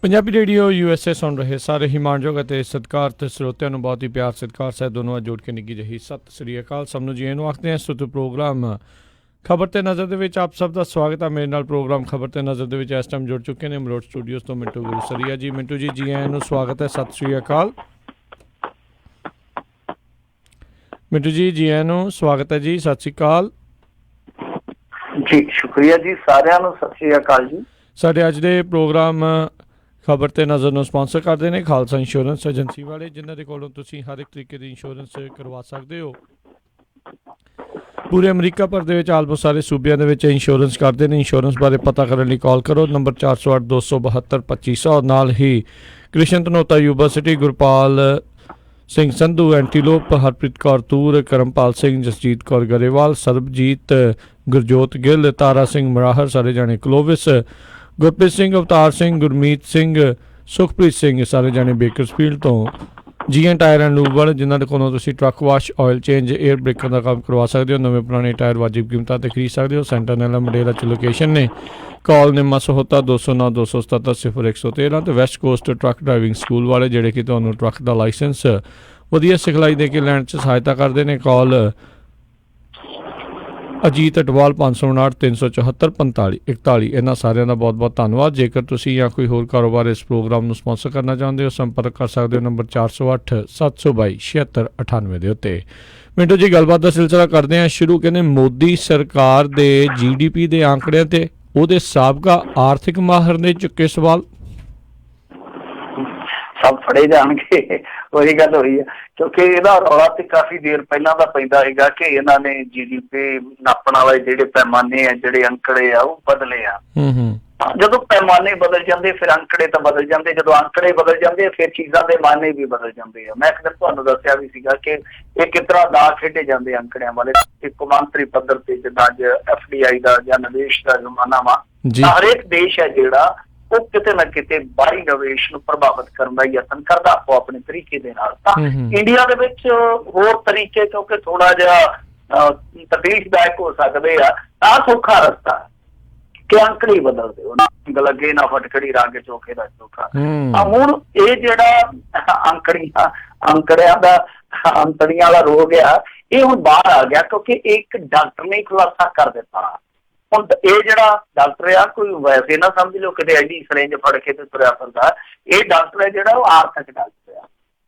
Punjabi radio USA ਸੁਣ ਰਹੇ ਸਾਰੇ ਹੀ ਮਾਣਯੋਗ ਅਤੇ ਸਤਿਕਾਰਤ ਸਰੋਤਿਆਂ ਨੂੰ ਬਹੁਤ ਹੀ ਪਿਆਰ ਸਤਿਕਾਰ ਸਾਹਿਬ ਦੋਨੋਂ ਜੋੜ ਕੇ ਨਿੱਘੀ ਜਿਹੀ ਸਤਿ ਸ੍ਰੀ ਅਕਾਲ। ਸਭ ਨੂੰ ਜੀ ਇਹਨੂੰ ਆਖਦੇ ਹਾਂ ਸਤਿ ਪ੍ਰੋਗਰਾਮ ਖਬਰ ਤੇ ਨਜ਼ਰ ਦੇ ਵਿੱਚ ਆਪ ਸਭ ਦਾ ਸਵਾਗਤ ਹੈ। ਮੇਰੇ ਨਾਲ ਪ੍ਰੋਗਰਾਮ ਖਬਰ ਤੇ ਨਜ਼ਰ ਦੇ ਵਿੱਚ ਇਸ ਟਾਈਮ ਜੁੜ ਚੁੱਕੇ ਨੇ ਮਲੋਟ ਸਟੂਡੀਓਜ਼ ਤੋਂ ਮਿੰਟੂ ਗੁਰਸਰੀਆ ਜੀ। ਮਿੰਟੂ ਜੀ, ਜੀ ਆਇਆਂ ਨੂੰ ਸਵਾਗਤ ਹੈ, ਸਤਿ ਸ੍ਰੀ ਅਕਾਲ। ਮਿੰਟੂ ਜੀ, ਜੀ ਆਇਆਂ ਨੂੰ ਸਵਾਗਤ ਹੈ ਜੀ, ਸਤਿ ਸ੍ਰੀ ਅਕਾਲ ਜੀ। ਸ਼ੁਕਰੀਆ ਜੀ, ਸਾਰਿਆਂ ਨੂੰ ਸਤਿ ਸ੍ਰੀ ਅਕਾਲ ਜੀ। ਸਾਡੇ ਅੱਜ ਦੇ ਪ੍ਰੋਗਰਾਮ ਖਬਰ ਤੇ ਨਜ਼ਰ ਨੂੰ ਸਪਾਂਸਰ ਕਰਦੇ ਨੇ ਖਾਲਸਾ ਇੰਸ਼ੋਰੈਂਸ ਏਜੰਸੀ ਵਾਲੇ, ਜਿਨ੍ਹਾਂ ਦੇ ਕੋਲੋਂ ਤੁਸੀਂ ਹਰ ਇੱਕ ਤਰੀਕੇ ਦੀ ਇੰਸ਼ੋਰੈਂਸ ਕਰਵਾ ਸਕਦੇ ਹੋ। ਪੂਰੇ ਅਮਰੀਕਾ ਭਰ ਦੇ ਵਿੱਚ ਆਲਮੋਸਟ ਸਾਰੇ ਸੂਬਿਆਂ ਦੇ ਵਿੱਚ ਇੰਸ਼ੋਰੈਂਸ ਕਰਦੇ ਨੇ। ਇੰਸ਼ੋਰੈਂਸ ਬਾਰੇ ਪਤਾ ਕਰਨ ਲਈ ਕਾਲ ਕਰੋ ਨੰਬਰ 408-272-2500। ਨਾਲ ਹੀ ਕ੍ਰਿਸ਼ਨ ਧਨੋਤਾ ਯੂਨੀਵਰਸਿਟੀ, ਗੁਰਪਾਲ ਸਿੰਘ ਸੰਧੂ, ਐਂਟੀਲੋਪ, ਹਰਪ੍ਰੀਤ ਕੌਰ ਤੂਰ, ਕਰਮਪਾਲ ਸਿੰਘ, ਜਸਜੀਤ ਕੌਰ ਗਰੇਵਾਲ, ਸਰਬਜੀਤ, ਗੁਰਜੋਤ ਗਿੱਲ, ਤਾਰਾ ਸਿੰਘ ਮਰਾਹਰ, ਸਾਰੇ ਜਾਣੇ ਕਲੋਵਿਸ, ਗੁਰਪ੍ਰੀਤ ਸਿੰਘ, ਅਵਤਾਰ ਸਿੰਘ, ਗੁਰਮੀਤ ਸਿੰਘ, ਸੁਖਪ੍ਰੀਤ ਸਿੰਘ, ਸਾਰੇ ਜਾਣੇ ਬੇਕਰਸਫੀਲਡ ਤੋਂ। ਜੀਐਨ ਟਾਇਰ ਐਂਡ ਲੂਬਲ, ਜਿਨ੍ਹਾਂ ਦੇ ਕੋਲੋਂ ਤੁਸੀਂ truck wash, oil change, air ਬ੍ਰੇਕਾਂ ਦਾ ਕੰਮ ਕਰਵਾ ਸਕਦੇ ਹੋ। ਨਵੇਂ ਪੁਰਾਣੇ ਟਾਇਰ ਵਾਜਿਬ ਕੀਮਤਾਂ 'ਤੇ ਖਰੀਦ ਸਕਦੇ ਹੋ। ਸੈਂਟਰ ਨੈਲਾ ਮੰਡੇਲਾ 'ਚ ਲੋਕੇਸ਼ਨ ਨੇ। ਕਾਲ ਨਿੰਮਾ ਸਹੋਤਾ 209-277-0113 ਅਤੇ West cost truck driving school ਵਾਲੇ, ਜਿਹੜੇ ਕਿ ਤੁਹਾਨੂੰ ਟਰੱਕ ਦਾ ਲਾਇਸੈਂਸ ਵਧੀਆ ਸਿਖਲਾਈ ਦੇ ਕੇ ਲੈਣ 'ਚ ਸਹਾਇਤਾ ਕਰਦੇ ਨੇ। ਕਾਲ ਅਜੀਤ ਅਟਵਾਲ 559-374-4541। ਇਹਨਾਂ ਸਾਰਿਆਂ ਦਾ ਬਹੁਤ ਬਹੁਤ ਧੰਨਵਾਦ। ਜੇਕਰ ਤੁਸੀਂ ਜਾਂ ਕੋਈ ਹੋਰ ਕਾਰੋਬਾਰ ਇਸ ਪ੍ਰੋਗਰਾਮ ਨੂੰ ਸਪਾਂਸਰ ਕਰਨਾ ਚਾਹੁੰਦੇ ਹੋ, ਸੰਪਰਕ ਕਰ ਸਕਦੇ ਹੋ ਨੰਬਰ 408-722-7698 ਦੇ ਉੱਤੇ। ਮਿੰਟੂ ਜੀ, ਗੱਲਬਾਤ ਦਾ ਸਿਲਸਿਲਾ ਕਰਦੇ ਹਾਂ ਸ਼ੁਰੂ। ਕਹਿੰਦੇ ਮੋਦੀ ਸਰਕਾਰ ਦੇ GDP ਦੇ ਆંકੜਿਆਂ ਤੇ ਉਹਦੇ ਸਾਬਕਾ ਆਰਥਿਕ ਮਾਹਰ ਨੇ ਚੁੱਕੇ ਸਵਾਲ। ਸਭ ਫੜੇ ਜਾਣਗੇ, ਉਹੀ ਗੱਲ ਹੋਈ ਹੈ। ਕਿਉਂਕਿ ਇਹਦਾ ਰੌਲਾ ਤੇ ਕਾਫੀ ਦੇਰ ਪਹਿਲਾਂ ਦਾ ਪੈਂਦਾ ਹੈਗਾ ਕਿ ਇਹਨਾਂ ਨੇ GDP ਨਾਪਣ ਵਾਲੇ ਜਿਹੜੇ ਪੈਮਾਨੇ ਆ, ਜਿਹੜੇ ਅੰਕੜੇ ਆ, ਉਹ ਬਦਲੇ ਆ। ਜਦੋਂ ਪੈਮਾਨੇ ਬਦਲ ਜਾਂਦੇ ਫਿਰ ਅੰਕੜੇ ਤਾਂ ਬਦਲ ਜਾਂਦੇ। ਜਦੋਂ ਅੰਕੜੇ ਬਦਲ ਜਾਂਦੇ ਫਿਰ ਚੀਜ਼ਾਂ ਦੇ ਮਾਨੇ ਵੀ ਬਦਲ ਜਾਂਦੇ ਆ। ਮੈਂ ਇੱਕ ਦਿਨ ਤੁਹਾਨੂੰ ਦੱਸਿਆ ਵੀ ਸੀਗਾ ਕਿ ਇਹ ਕਿਸ ਤਰ੍ਹਾਂ ਦਾ ਖੇਡੇ ਜਾਂਦੇ ਅੰਕੜਿਆਂ ਵਾਲੇ। ਇੱਕ ਕੌਮਾਂਤਰੀ ਪੱਧਰ ਤੇ ਜਿੱਦਾਂ ਅੱਜ FDI ਦਾ ਜਾਂ ਨਿਵੇਸ਼ ਦਾ ਜ਼ਮਾਨਾ ਵਾ, ਹਰੇਕ ਦੇਸ਼ ਹੈ ਜਿਹੜਾ ਉਹ ਕਿਤੇ ਨਾ ਕਿਤੇ ਬਾਹਰੀ ਨਿਵੇਸ਼ ਨੂੰ ਪ੍ਰਭਾਵਿਤ ਕਰਨ ਦਾ ਯਤਨ ਕਰਦਾ ਆਪੋ ਆਪਣੇ ਤਰੀਕੇ ਦੇ ਨਾਲ। ਤਾਂ ਇੰਡੀਆ ਦੇ ਵਿੱਚ ਹੋਰ ਤਰੀਕੇ, ਕਿਉਂਕਿ ਥੋੜਾ ਜਿਹਾ ਤਕਲੀਫਦਾਇਕ ਹੋ ਸਕਦੇ ਆ, ਤਾਂ ਸੌਖਾ ਰਸਤਾ ਕਿ ਅੰਕੜੇ ਬਦਲਦੇ ਹੋ। ਲੱਗੇ ਨਾ ਫਟਕੜੀ ਰੰਗ ਚੋਖੇ ਦਾ ਚੋਖਾ। ਹੁਣ ਇਹ ਜਿਹੜਾ ਅੰਕੜਿਆਂ ਦਾ ਅੰਤੜੀਆਂ ਵਾਲਾ ਰੋਗ ਆ, ਇਹ ਹੁਣ ਬਾਹਰ ਆ ਗਿਆ ਕਿਉਂਕਿ ਇੱਕ ਡਾਕਟਰ ਨੇ ਖੁਲਾਸਾ ਕਰ ਦਿੱਤਾ। ਹੁਣ ਇਹ ਜਿਹੜਾ ਡਾਕਟਰ ਆ, ਕੋਈ ਵੈਸੇ ਨਾ ਸਮਝ ਲਓ ਕਿਤੇ ਐਡੀ ਸਰੇਂਜ ਫੜ ਕੇ ਤੇ ਤੁਰਿਆ ਫਿਰਦਾ। ਇਹ ਡਾਕਟਰ ਹੈ ਜਿਹੜਾ ਉਹ ਆਰਥਿਕ ਡਾਕਟਰ ਆ।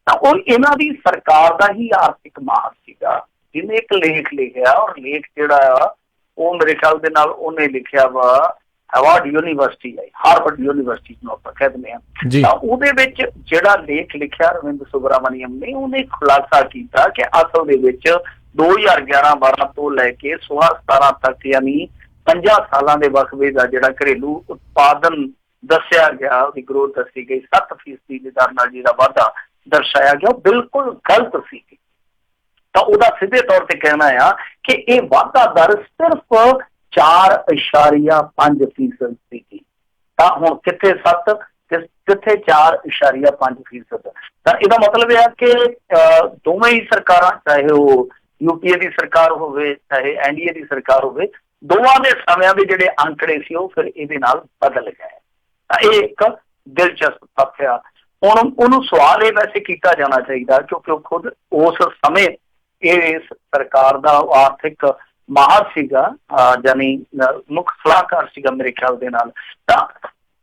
ਤਾਂ ਉਹ ਇਹਨਾਂ ਦੀ ਸਰਕਾਰ ਦਾ ਹੀ ਆਰਥਿਕ ਮਾਹਰ ਸੀਗਾ, ਜਿਹਨੇ ਇੱਕ ਲੇਖ ਲਿਖਿਆ। ਔਰ ਲੇਖ ਜਿਹੜਾ ਆ ਉਹ ਮੇਰੇ ਖਿਆਲ ਦੇ ਨਾਲ ਉਹਨੇ ਲਿਖਿਆ ਵਾ ਹਾਰਵਰਡ ਯੂਨੀਵਰਸਿਟੀ ਹੈ, ਹਾਰਵਰਡ ਯੂਨੀਵਰਸਿਟੀ ਨੂੰ ਆਪਾਂ ਕਹਿ ਦਿੰਦੇ ਹਾਂ। ਤਾਂ ਉਹਦੇ ਵਿੱਚ ਜਿਹੜਾ ਲੇਖ ਲਿਖਿਆ ਰਵਿੰਦਰ ਸੁਬਰਾਮਨੀਅਮ ਨੇ, ਉਹਨੇ ਖੁਲਾਸਾ ਕੀਤਾ ਕਿ ਅਸਲ ਦੇ ਵਿੱਚ 2011-12 ਤੋਂ ਲੈ ਕੇ 16-17 ਤੱਕ, ਯਾਨੀ 50 ਸਾਲਾਂ ਦੇ ਵਕਫੇ ਦਾ ਜਿਹੜਾ ਘਰੇਲੂ ਉਤਪਾਦਨ ਦੱਸਿਆ ਗਿਆ, ਉਹਦੀ ਗਰੋਥ ਦੱਸੀ ਗਈ 7% ਦੀ ਦਰ ਨਾਲ ਜਿਹੜਾ ਵਾਧਾ ਦਰਸਾਇਆ ਗਿਆ, ਉਹ ਬਿਲਕੁਲ ਗਲਤ ਸੀ। ਤਾਂ ਉਹਦਾ ਸਿੱਧੇ ਤੌਰ ਤੇ ਕਹਿਣਾ ਆ ਕਿ ਇਹ ਵਾਧਾ ਦਰ ਸਿਰਫ 4.5% ਸੀਗੀ। ਤਾਂ ਹੁਣ ਕਿੱਥੇ 7, ਕਿੱਥੇ 4.5%। ਤਾਂ ਇਹਦਾ ਮਤਲਬ ਇਹ ਆ ਕਿ ਦੋਵੇਂ ਹੀ ਸਰਕਾਰਾਂ, ਚਾਹੇ ਉਹ UPA ਦੀ ਸਰਕਾਰ ਹੋਵੇ ਚਾਹੇ NDA ਦੀ ਸਰਕਾਰ ਹੋਵੇ, ਦੋਵਾਂ ਦੇ ਸਮਿਆਂ ਦੇ ਜਿਹੜੇ ਅੰਕੜੇ ਸੀ ਉਹ ਫਿਰ ਇਹਦੇ ਨਾਲ ਬਦਲ ਗਏ। ਤਾਂ ਇਹ ਇੱਕ ਦਿਲਚਸਪ ਤੱਥ ਆ। ਹੁਣ ਉਹਨੂੰ ਸਵਾਲ ਇਹ ਵੈਸੇ ਕੀਤਾ ਜਾਣਾ ਚਾਹੀਦਾ ਕਿਉਂਕਿ ਉਹ ਖੁਦ ਉਸ ਸਮੇਂ ਇਸ ਸਰਕਾਰ ਦਾ ਆਰਥਿਕ ਮਾਹਰ ਸੀਗਾ, ਜਾਨੀ ਮੁੱਖ ਸਲਾਹਕਾਰ ਸੀਗਾ ਮੇਰੇ ਖਿਆਲ ਦੇ ਨਾਲ। ਤਾਂ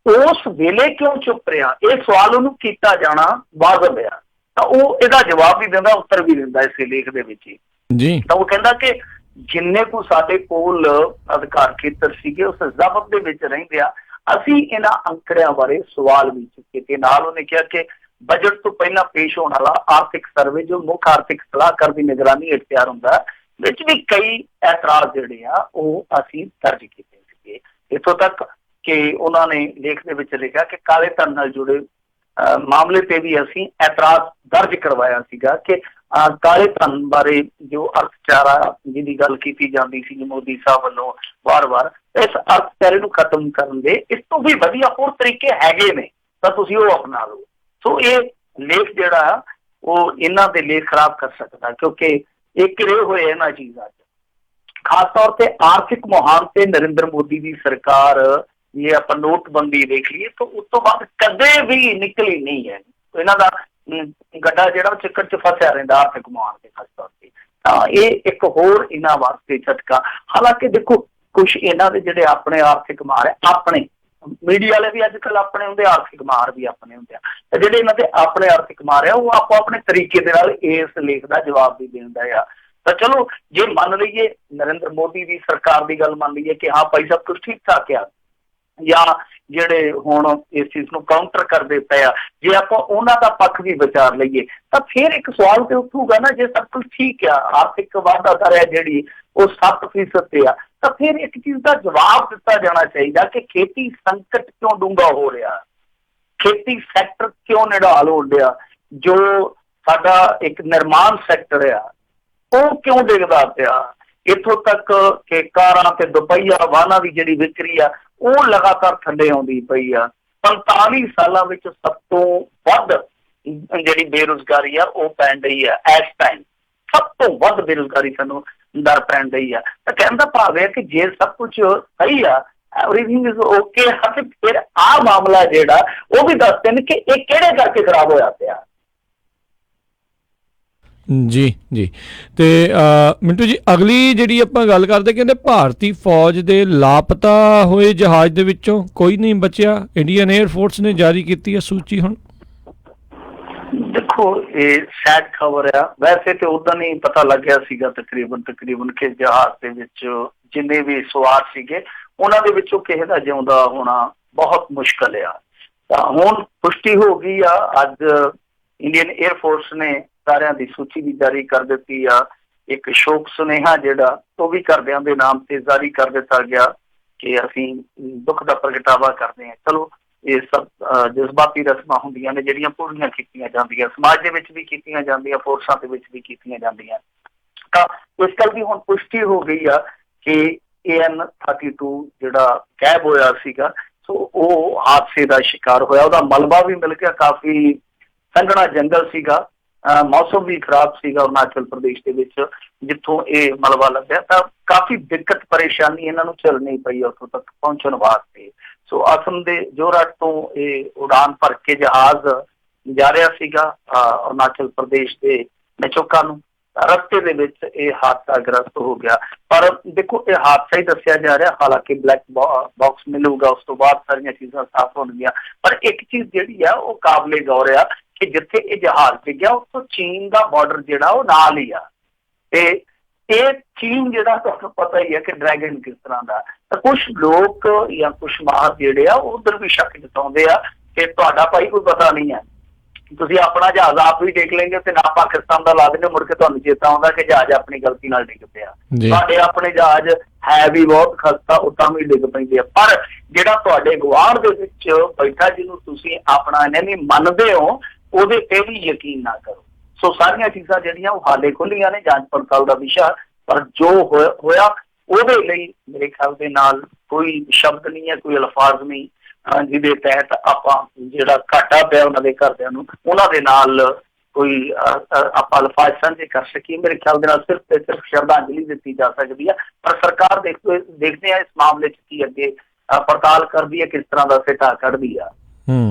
ਉਸ ਵੇਲੇ ਕਿਉਂ ਚੁੱਪ ਰਿਹਾ, ਇਹ ਸਵਾਲ ਉਹਨੂੰ ਕੀਤਾ ਜਾਣਾ ਵਾਜਬ ਆ। ਤਾਂ ਉਹ ਇਹਦਾ ਜਵਾਬ ਵੀ ਦਿੰਦਾ, ਉੱਤਰ ਵੀ ਦਿੰਦਾ ਇਸੇ ਲੇਖ ਦੇ ਵਿੱਚ ਹੀ। ਤਾਂ ਉਹ ਕਹਿੰਦਾ ਕਿ ਜਿੰਨੇ ਕੁ ਸਾਡੇ ਕੋਲ ਅਧਿਕਾਰ ਖੇਤਰ ਸੀਗੇ ਉਸ ਜ਼ਬਤ ਦੇ ਵਿੱਚ ਰਹਿੰਦੇ ਆ, ਅਸੀਂ ਇਹਨਾਂ ਅੰਕੜਿਆਂ ਬਾਰੇ ਸਵਾਲ ਵੀ ਚੁੱਕੇ। ਤੇ ਨਾਲ ਉਹਨੇ ਕਿਹਾ ਕਿ ਬਜਟ ਤੋਂ ਪਹਿਲਾਂ ਪੇਸ਼ ਹੋਣ ਵਾਲਾ ਆਰਥਿਕ ਸਰਵੇ, ਜੋ ਮੁੱਖ ਆਰਥਿਕ ਸਲਾਹਕਾਰ ਦੀ ਨਿਗਰਾਨੀ ਹੇਠ ਤਿਆਰ ਹੁੰਦਾ, ਵਿੱਚ ਵੀ ਕਈ ਐਤਰਾਜ਼ ਜਿਹੜੇ ਆ ਉਹ ਅਸੀਂ ਦਰਜ ਕੀਤੇ ਸੀਗੇ। ਇੱਥੋਂ ਤੱਕ ਕਿ ਉਹਨਾਂ ਨੇ ਲੇਖ ਦੇ ਵਿੱਚ ਲਿਖਿਆ ਕਿ ਕਾਲੇ ਧਨ ਨਾਲ ਜੁੜੇ ਮਾਮਲੇ ਤੇ ਵੀ ਅਸੀਂ ਐਤਰਾਜ਼ ਦਰਜ ਕਰਵਾਇਆ ਸੀਗਾ ਕਿ ਕਾਲੇ ਧਨ ਬਾਰੇ ਜੋ ਅਰਥਚਾਰਾ ਜਿਹਦੀ ਗੱਲ ਕੀਤੀ ਜਾਂਦੀ ਸੀ ਮੋਦੀ ਸਾਹਿਬ ਵੱਲੋਂ ਵਾਰ-ਵਾਰ, ਇਸ ਅਰਥਚਾਰੇ ਨੂੰ ਖਤਮ ਕਰਨ ਦੇ ਇਸ ਤੋਂ ਵੀ ਵਧੀਆ ਹੋਰ ਤਰੀਕੇ ਹੈਗੇ ਨੇ, ਤਾਂ ਤੁਸੀਂ ਉਹ ਅਪਣਾ ਲਓ। ਸੋ ਇਹ ਲੇਖ ਜਿਹੜਾ ਉਹ ਇਹਨਾਂ ਦੇ ਲੇਖ ਖਰਾਬ ਕਰ ਸਕਦਾ ਕਿਉਂਕਿ ਇਹ ਘਿਰੇ ਹੋਏ ਇਹਨਾਂ ਚੀਜ਼ਾਂ 'ਚ। ਖਾਸ ਤੌਰ ਤੇ ਆਰਥਿਕ ਮੁਹਾਰ ਤੇ ਨਰਿੰਦਰ ਮੋਦੀ ਦੀ ਸਰਕਾਰ ਜੇ ਆਪਾਂ ਨੋਟਬੰਦੀ ਦੇਖ ਲਈਏ ਤਾਂ ਉਸ ਤੋਂ ਬਾਅਦ ਕਦੇ ਵੀ ਨਿਕਲੀ ਨਹੀਂ ਹੈ। ਇਹਨਾਂ ਦਾ ਗੱਡਾ ਜਿਹੜਾ ਉਹ ਚੱਕਰ 'ਚ ਫਸਿਆ ਰਹਿੰਦਾ ਆਰਥਿਕ ਮਾਹੌਲ ਦੇ ਖਾਸ ਤੌਰ ਤੇ। ਤਾਂ ਇਹ ਇੱਕ ਹੋਰ ਇਹਨਾਂ ਵਾਸਤੇ ਝਟਕਾ। ਹਾਲਾਂਕਿ ਦੇਖੋ ਕੁਛ ਇਹਨਾਂ ਦੇ ਜਿਹੜੇ ਆਪਣੇ ਆਰਥਿਕ ਮਾਹਰ ਹੈ, ਆਪਣੇ ਮੀਡੀਆ ਵਾਲੇ ਵੀ ਅੱਜ ਕੱਲ੍ਹ ਆਪਣੇ ਹੁੰਦੇ, ਆਰਥਿਕ ਮਾਹਰ ਵੀ ਆਪਣੇ ਹੁੰਦੇ ਆ, ਤੇ ਜਿਹੜੇ ਇਹਨਾਂ ਦੇ ਆਪਣੇ ਆਰਥਿਕ ਮਾਹਰ ਆ ਉਹ ਆਪੋ ਆਪਣੇ ਤਰੀਕੇ ਦੇ ਨਾਲ ਇਸ ਲੇਖ ਦਾ ਜਵਾਬ ਵੀ ਦਿੰਦਾ ਆ। ਤਾਂ ਚਲੋ ਜੇ ਮੰਨ ਲਈਏ ਨਰਿੰਦਰ ਮੋਦੀ ਦੀ ਸਰਕਾਰ ਦੀ ਗੱਲ ਮੰਨ ਲਈਏ ਕਿ ਹਾਂ ਭਾਈ ਸਭ ਕੁਛ ਠੀਕ ਠਾਕ ਆ, ਜਾਂ ਜਿਹੜੇ ਹੁਣ ਇਸ ਚੀਜ਼ ਨੂੰ ਕਾਊਂਟਰ ਕਰਦੇ ਪਏ ਆ, ਜੇ ਆਪਾਂ ਉਹਨਾਂ ਦਾ ਪੱਖ ਵੀ ਵਿਚਾਰ ਲਈਏ ਤਾਂ ਫਿਰ ਇੱਕ ਸਵਾਲ ਤੇ ਉੱਠੂਗਾ ਨਾ, ਜੇ ਸਭ ਕੁਝ ਠੀਕ ਆ, ਆਰਥਿਕ ਵਾਧਾ ਦਰ ਹੈ ਜਿਹੜੀ ਉਹ 7% ਤੇ ਆ, ਤਾਂ ਫਿਰ ਇੱਕ ਚੀਜ਼ ਦਾ ਜਵਾਬ ਦਿੱਤਾ ਜਾਣਾ ਚਾਹੀਦਾ ਕਿ ਖੇਤੀ ਸੰਕਟ ਕਿਉਂ ਡੂੰਘਾ ਹੋ ਰਿਹਾ, ਖੇਤੀ ਸੈਕਟਰ ਕਿਉਂ ਨਿਢਾਲ ਹੋ ਰਿਹਾ, ਜੋ ਸਾਡਾ ਇੱਕ ਨਿਰਮਾਣ ਸੈਕਟਰ ਆ ਉਹ ਕਿਉਂ ਡਿੱਗਦਾ ਪਿਆ, ਇੱਥੋਂ ਤੱਕ ਕਿ ਕਾਰਾਂ ਤੇ ਦੁਪਹੀਆ ਵਾਹਨਾਂ ਦੀ ਜਿਹੜੀ ਵਿਕਰੀ ਆ ਉਹ ਲਗਾਤਾਰ ਥੱਲੇ ਆਉਂਦੀ ਪਈ ਆ। 45 ਸਾਲਾਂ ਵਿੱਚ ਸਭ ਤੋਂ ਵੱਧ ਜਿਹੜੀ ਬੇਰੁਜ਼ਗਾਰੀ ਆ ਉਹ ਪੈਣ ਰਹੀ ਆ ਇਸ ਟਾਈਮ, ਸਭ ਤੋਂ ਵੱਧ ਬੇਰੁਜ਼ਗਾਰੀ ਸਾਨੂੰ ਦਰ ਪੈਣ ਰਹੀ ਆ। ਤਾਂ ਕਹਿਣ ਦਾ ਭਾਵ ਹੈ ਕਿ ਜੇ ਸਭ ਕੁਝ ਸਹੀ ਆ, ਐਵਰੀਥਿੰਗ ਇਜ਼ ਓਕੇ, ਤੇ ਫਿਰ ਆਹ ਮਾਮਲਾ ਜਿਹੜਾ ਉਹ ਵੀ ਦੱਸਦੇ ਨੇ ਕਿ ਇਹ ਕਿਹੜੇ ਕਰਕੇ ਖਰਾਬ ਹੋਇਆ ਪਿਆ। ਜੀ ਜੀ। ਤੇ ਮਿੰਟੂ ਜੀ, ਅਗਲੀ ਜਿਹੜੀ ਆਪਾਂ ਗੱਲ ਕਰਦੇ, ਕਹਿੰਦੇ ਭਾਰਤੀ ਫੌਜ ਦੇ ਲਾਪਤਾ ਹੋਏ ਜਹਾਜ਼ ਦੇ ਵਿੱਚੋਂ ਕੋਈ ਨਹੀਂ ਬਚਿਆ। ਇੰਡੀਅਨ 에ਅਰ ਫੋਰਸ ਨੇ ਜਾਰੀ ਕੀਤੀ ਹੈ ਸੂਚੀ। ਹੁਣ ਦੇਖੋ ਇਹ ਸੈਡ ਖਬਰ ਆ, ਵੈਸੇ ਤੇ ਉਦੋਂ ਨਹੀਂ ਪਤਾ ਲੱਗਿਆ ਸੀਗਾ ਤਕਰੀਬਨ ਕਿ ਜਹਾਜ਼ ਦੇ ਵਿੱਚ ਜਿੰਨੇ ਵੀ ਸਵਾਰ ਸੀਗੇ ਉਹਨਾਂ ਦੇ ਵਿੱਚੋਂ ਕਿਸੇ ਦਾ ਜਿਉਂਦਾ ਹੋਣਾ ਬਹੁਤ ਮੁਸ਼ਕਲ ਆ। ਤਾਂ ਹੁਣ ਪੁਸ਼ਟੀ ਹੋ ਗਈ ਆ, ਅੱਜ ਇੰਡੀਅਨ 에ਅਰ ਫੋਰਸ ਨੇ ਸਾਰਿਆਂ ਦੀ ਸੂਚੀ ਵੀ ਜਾਰੀ ਕਰ ਦਿੱਤੀ ਆ। ਇੱਕ ਸ਼ੋਕ ਸੁਨੇਹਾ ਜਿਹੜਾ ਉਹ ਵੀ ਘਰਦਿਆਂ ਦੇ ਨਾਮ ਤੇ ਜਾਰੀ ਕਰ ਦਿੱਤਾ ਗਿਆ ਕਿ ਅਸੀਂ ਦੁੱਖ ਦਾ ਪ੍ਰਗਟਾਵਾ ਕਰਦੇ ਹਾਂ। ਚਲੋ ਇਹ ਸਭ ਜਜ਼ਬਾਤੀ ਰਸਮਾਂ ਹੁੰਦੀਆਂ ਨੇ ਜਿਹੜੀਆਂ ਪੂਰੀਆਂ ਕੀਤੀਆਂ ਜਾਂਦੀਆਂ, ਸਮਾਜ ਦੇ ਵਿੱਚ ਵੀ ਕੀਤੀਆਂ ਜਾਂਦੀਆਂ, ਫੋਰਸਾਂ ਦੇ ਵਿੱਚ ਵੀ ਕੀਤੀਆਂ ਜਾਂਦੀਆਂ। ਤਾਂ ਇਸ ਗੱਲ ਦੀ ਹੁਣ ਪੁਸ਼ਟੀ ਹੋ ਗਈ ਆ ਕਿ AN-32 ਜਿਹੜਾ ਗਾਇਬ ਹੋਇਆ ਸੀਗਾ, ਸੋ ਉਹ ਹਾਦਸੇ ਦਾ ਸ਼ਿਕਾਰ ਹੋਇਆ। ਉਹਦਾ ਮਲਬਾ ਵੀ ਮਿਲ ਗਿਆ, ਕਾਫੀ ਸੰਘਣਾ ਜੰਗਲ ਸੀਗਾ, ਮੌਸਮ ਵੀ ਖਰਾਬ ਸੀਗਾ ਅਰੁਣਾਚਲ ਪ੍ਰਦੇਸ਼ ਦੇ ਵਿੱਚ ਜਿੱਥੋਂ ਇਹ ਮਲਬਾ ਲੱਭਿਆ। ਤਾਂ ਕਾਫੀ ਦਿੱਕਤ ਪਰੇਸ਼ਾਨੀ ਇਹਨਾਂ ਨੂੰ ਝੱਲਣੀ ਪਈ ਉੱਥੋਂ ਤੱਕ ਪਹੁੰਚਣ ਵਾਸਤੇ। ਸੋ ਅਸਮ ਦੇ ਜੋਰਹੱਟ ਤੋਂ ਇਹ ਉਡਾਨ ਭਰ ਕੇ ਜਹਾਜ਼ ਜਾ ਰਿਹਾ ਸੀਗਾ ਅਰੁਣਾਚਲ ਪ੍ਰਦੇਸ਼ ਦੇ ਨਚੋਕਾ ਨੂੰ। ਰਸਤੇ ਦੇ ਵਿੱਚ ਇਹ ਹਾਦਸਾ ਗ੍ਰਸਤ ਹੋ ਗਿਆ। ਪਰ ਦੇਖੋ ਇਹ ਹਾਦਸਾ ਹੀ ਦੱਸਿਆ ਜਾ ਰਿਹਾ, ਹਾਲਾਂਕਿ ਬਲੈਕ ਬਾਕਸ ਮਿਲੂਗਾ, ਉਸ ਤੋਂ ਬਾਅਦ ਸਾਰੀਆਂ ਚੀਜ਼ਾਂ ਸਾਫ਼ ਹੋਣਗੀਆਂ। ਪਰ ਇੱਕ ਚੀਜ਼ ਜਿਹੜੀ ਆ ਉਹ ਕਾਬਲੇ ਗੌਰ ਆ ਕਿ ਜਿੱਥੇ ਇਹ ਜਹਾਜ਼ ਡਿੱਗਿਆ ਉੱਥੋਂ ਚੀਨ ਦਾ ਬਾਰਡਰ ਜਿਹੜਾ ਉਹ ਨਾਲ ਹੀ ਆ, ਤੇ ਇਹ ਚੀਨ ਜਿਹੜਾ ਤੁਹਾਨੂੰ ਪਤਾ ਹੀ ਹੈ ਕਿ ਡਰੈਗਨ ਕਿਸ ਤਰ੍ਹਾਂ ਦਾ। ਤਾਂ ਕੁਛ ਲੋਕ ਜਾਂ ਕੁਛ ਮਾਹਰ ਜਿਹੜੇ ਆ ਉਧਰ ਵੀ ਸ਼ੱਕ ਜਤਾਉਂਦੇ ਆ ਕਿ ਤੁਹਾਡਾ ਭਾਈ ਕੋਈ ਪਤਾ ਨਹੀਂ ਹੈ, ਤੁਸੀਂ ਆਪਣਾ ਜਹਾਜ਼ ਆਪ ਵੀ ਡਿੱਗ ਲੈਂਗੇ ਤੇ ਨਾ ਪਾਕਿਸਤਾਨ ਦਾ ਲਾ ਦੇਂਗੇ, ਮੁੜ ਕੇ ਤੁਹਾਨੂੰ ਚੇਤਾ ਆਉਂਦਾ ਕਿ ਜਹਾਜ਼ ਆਪਣੀ ਗਲਤੀ ਨਾਲ ਡਿੱਗ ਪਿਆ। ਸਾਡੇ ਆਪਣੇ ਜਹਾਜ਼ ਹੈ ਵੀ ਬਹੁਤ ਖਸਤਾ, ਉਹ ਤਾਂ ਵੀ ਡਿੱਗ ਪੈਂਦੇ ਆ। ਪਰ ਜਿਹੜਾ ਤੁਹਾਡੇ ਗੁਆਂਢ ਦੇ ਵਿੱਚ ਬੈਠਾ ਜਿਹਨੂੰ ਤੁਸੀਂ ਆਪਣਾ ਨਹੀਂ ਮੰਨਦੇ ਹੋ ਉਹਦੇ ਤੇ ਵੀ ਯਕੀਨ ਨਾ ਕਰੋ। ਸੋ ਸਾਰੀਆਂ ਚੀਜ਼ਾਂ ਜਿਹੜੀਆਂ ਉਹ ਹਾਲੇ ਖੁੱਲੀਆਂ ਨੇ, ਜਾਂਚ ਪੜਤਾਲ ਦਾ ਵਿਸ਼ਾ। ਪਰ ਜੋ ਹੋਇਆ ਉਹਦੇ ਲਈ ਮੇਰੇ ਖਿਆਲ ਦੇ ਨਾਲ ਕੋਈ ਸ਼ਬਦ ਨਹੀਂ ਹੈ, ਕੋਈ ਅਲਫਾਜ਼ ਨਹੀਂ ਜਿਹਦੇ ਤਹਿਤ ਆਪਾਂ ਜਿਹੜਾ ਘਾਟਾ ਪਿਆ ਉਹਨਾਂ ਦੇ ਘਰਦਿਆਂ ਨੂੰ ਉਹਨਾਂ ਦੇ ਨਾਲ ਕੋਈ ਆਪਾਂ ਅਲਫਾਜ਼ ਸਾਂਝੇ ਕਰ ਸਕੀਏ। ਮੇਰੇ ਖਿਆਲ ਦੇ ਨਾਲ ਸਿਰਫ ਤੇ ਸਿਰਫ ਸ਼ਰਧਾਂਜਲੀ ਦਿੱਤੀ ਜਾ ਸਕਦੀ ਹੈ। ਪਰ ਸਰਕਾਰ ਦੇਖਦੇ ਆ ਇਸ ਮਾਮਲੇ 'ਚ ਕੀ ਅੱਗੇ ਪੜਤਾਲ ਕਰਦੀ ਹੈ, ਕਿਸ ਤਰ੍ਹਾਂ ਦਾ ਸਿੱਟਾ ਕੱਢਦੀ ਆ।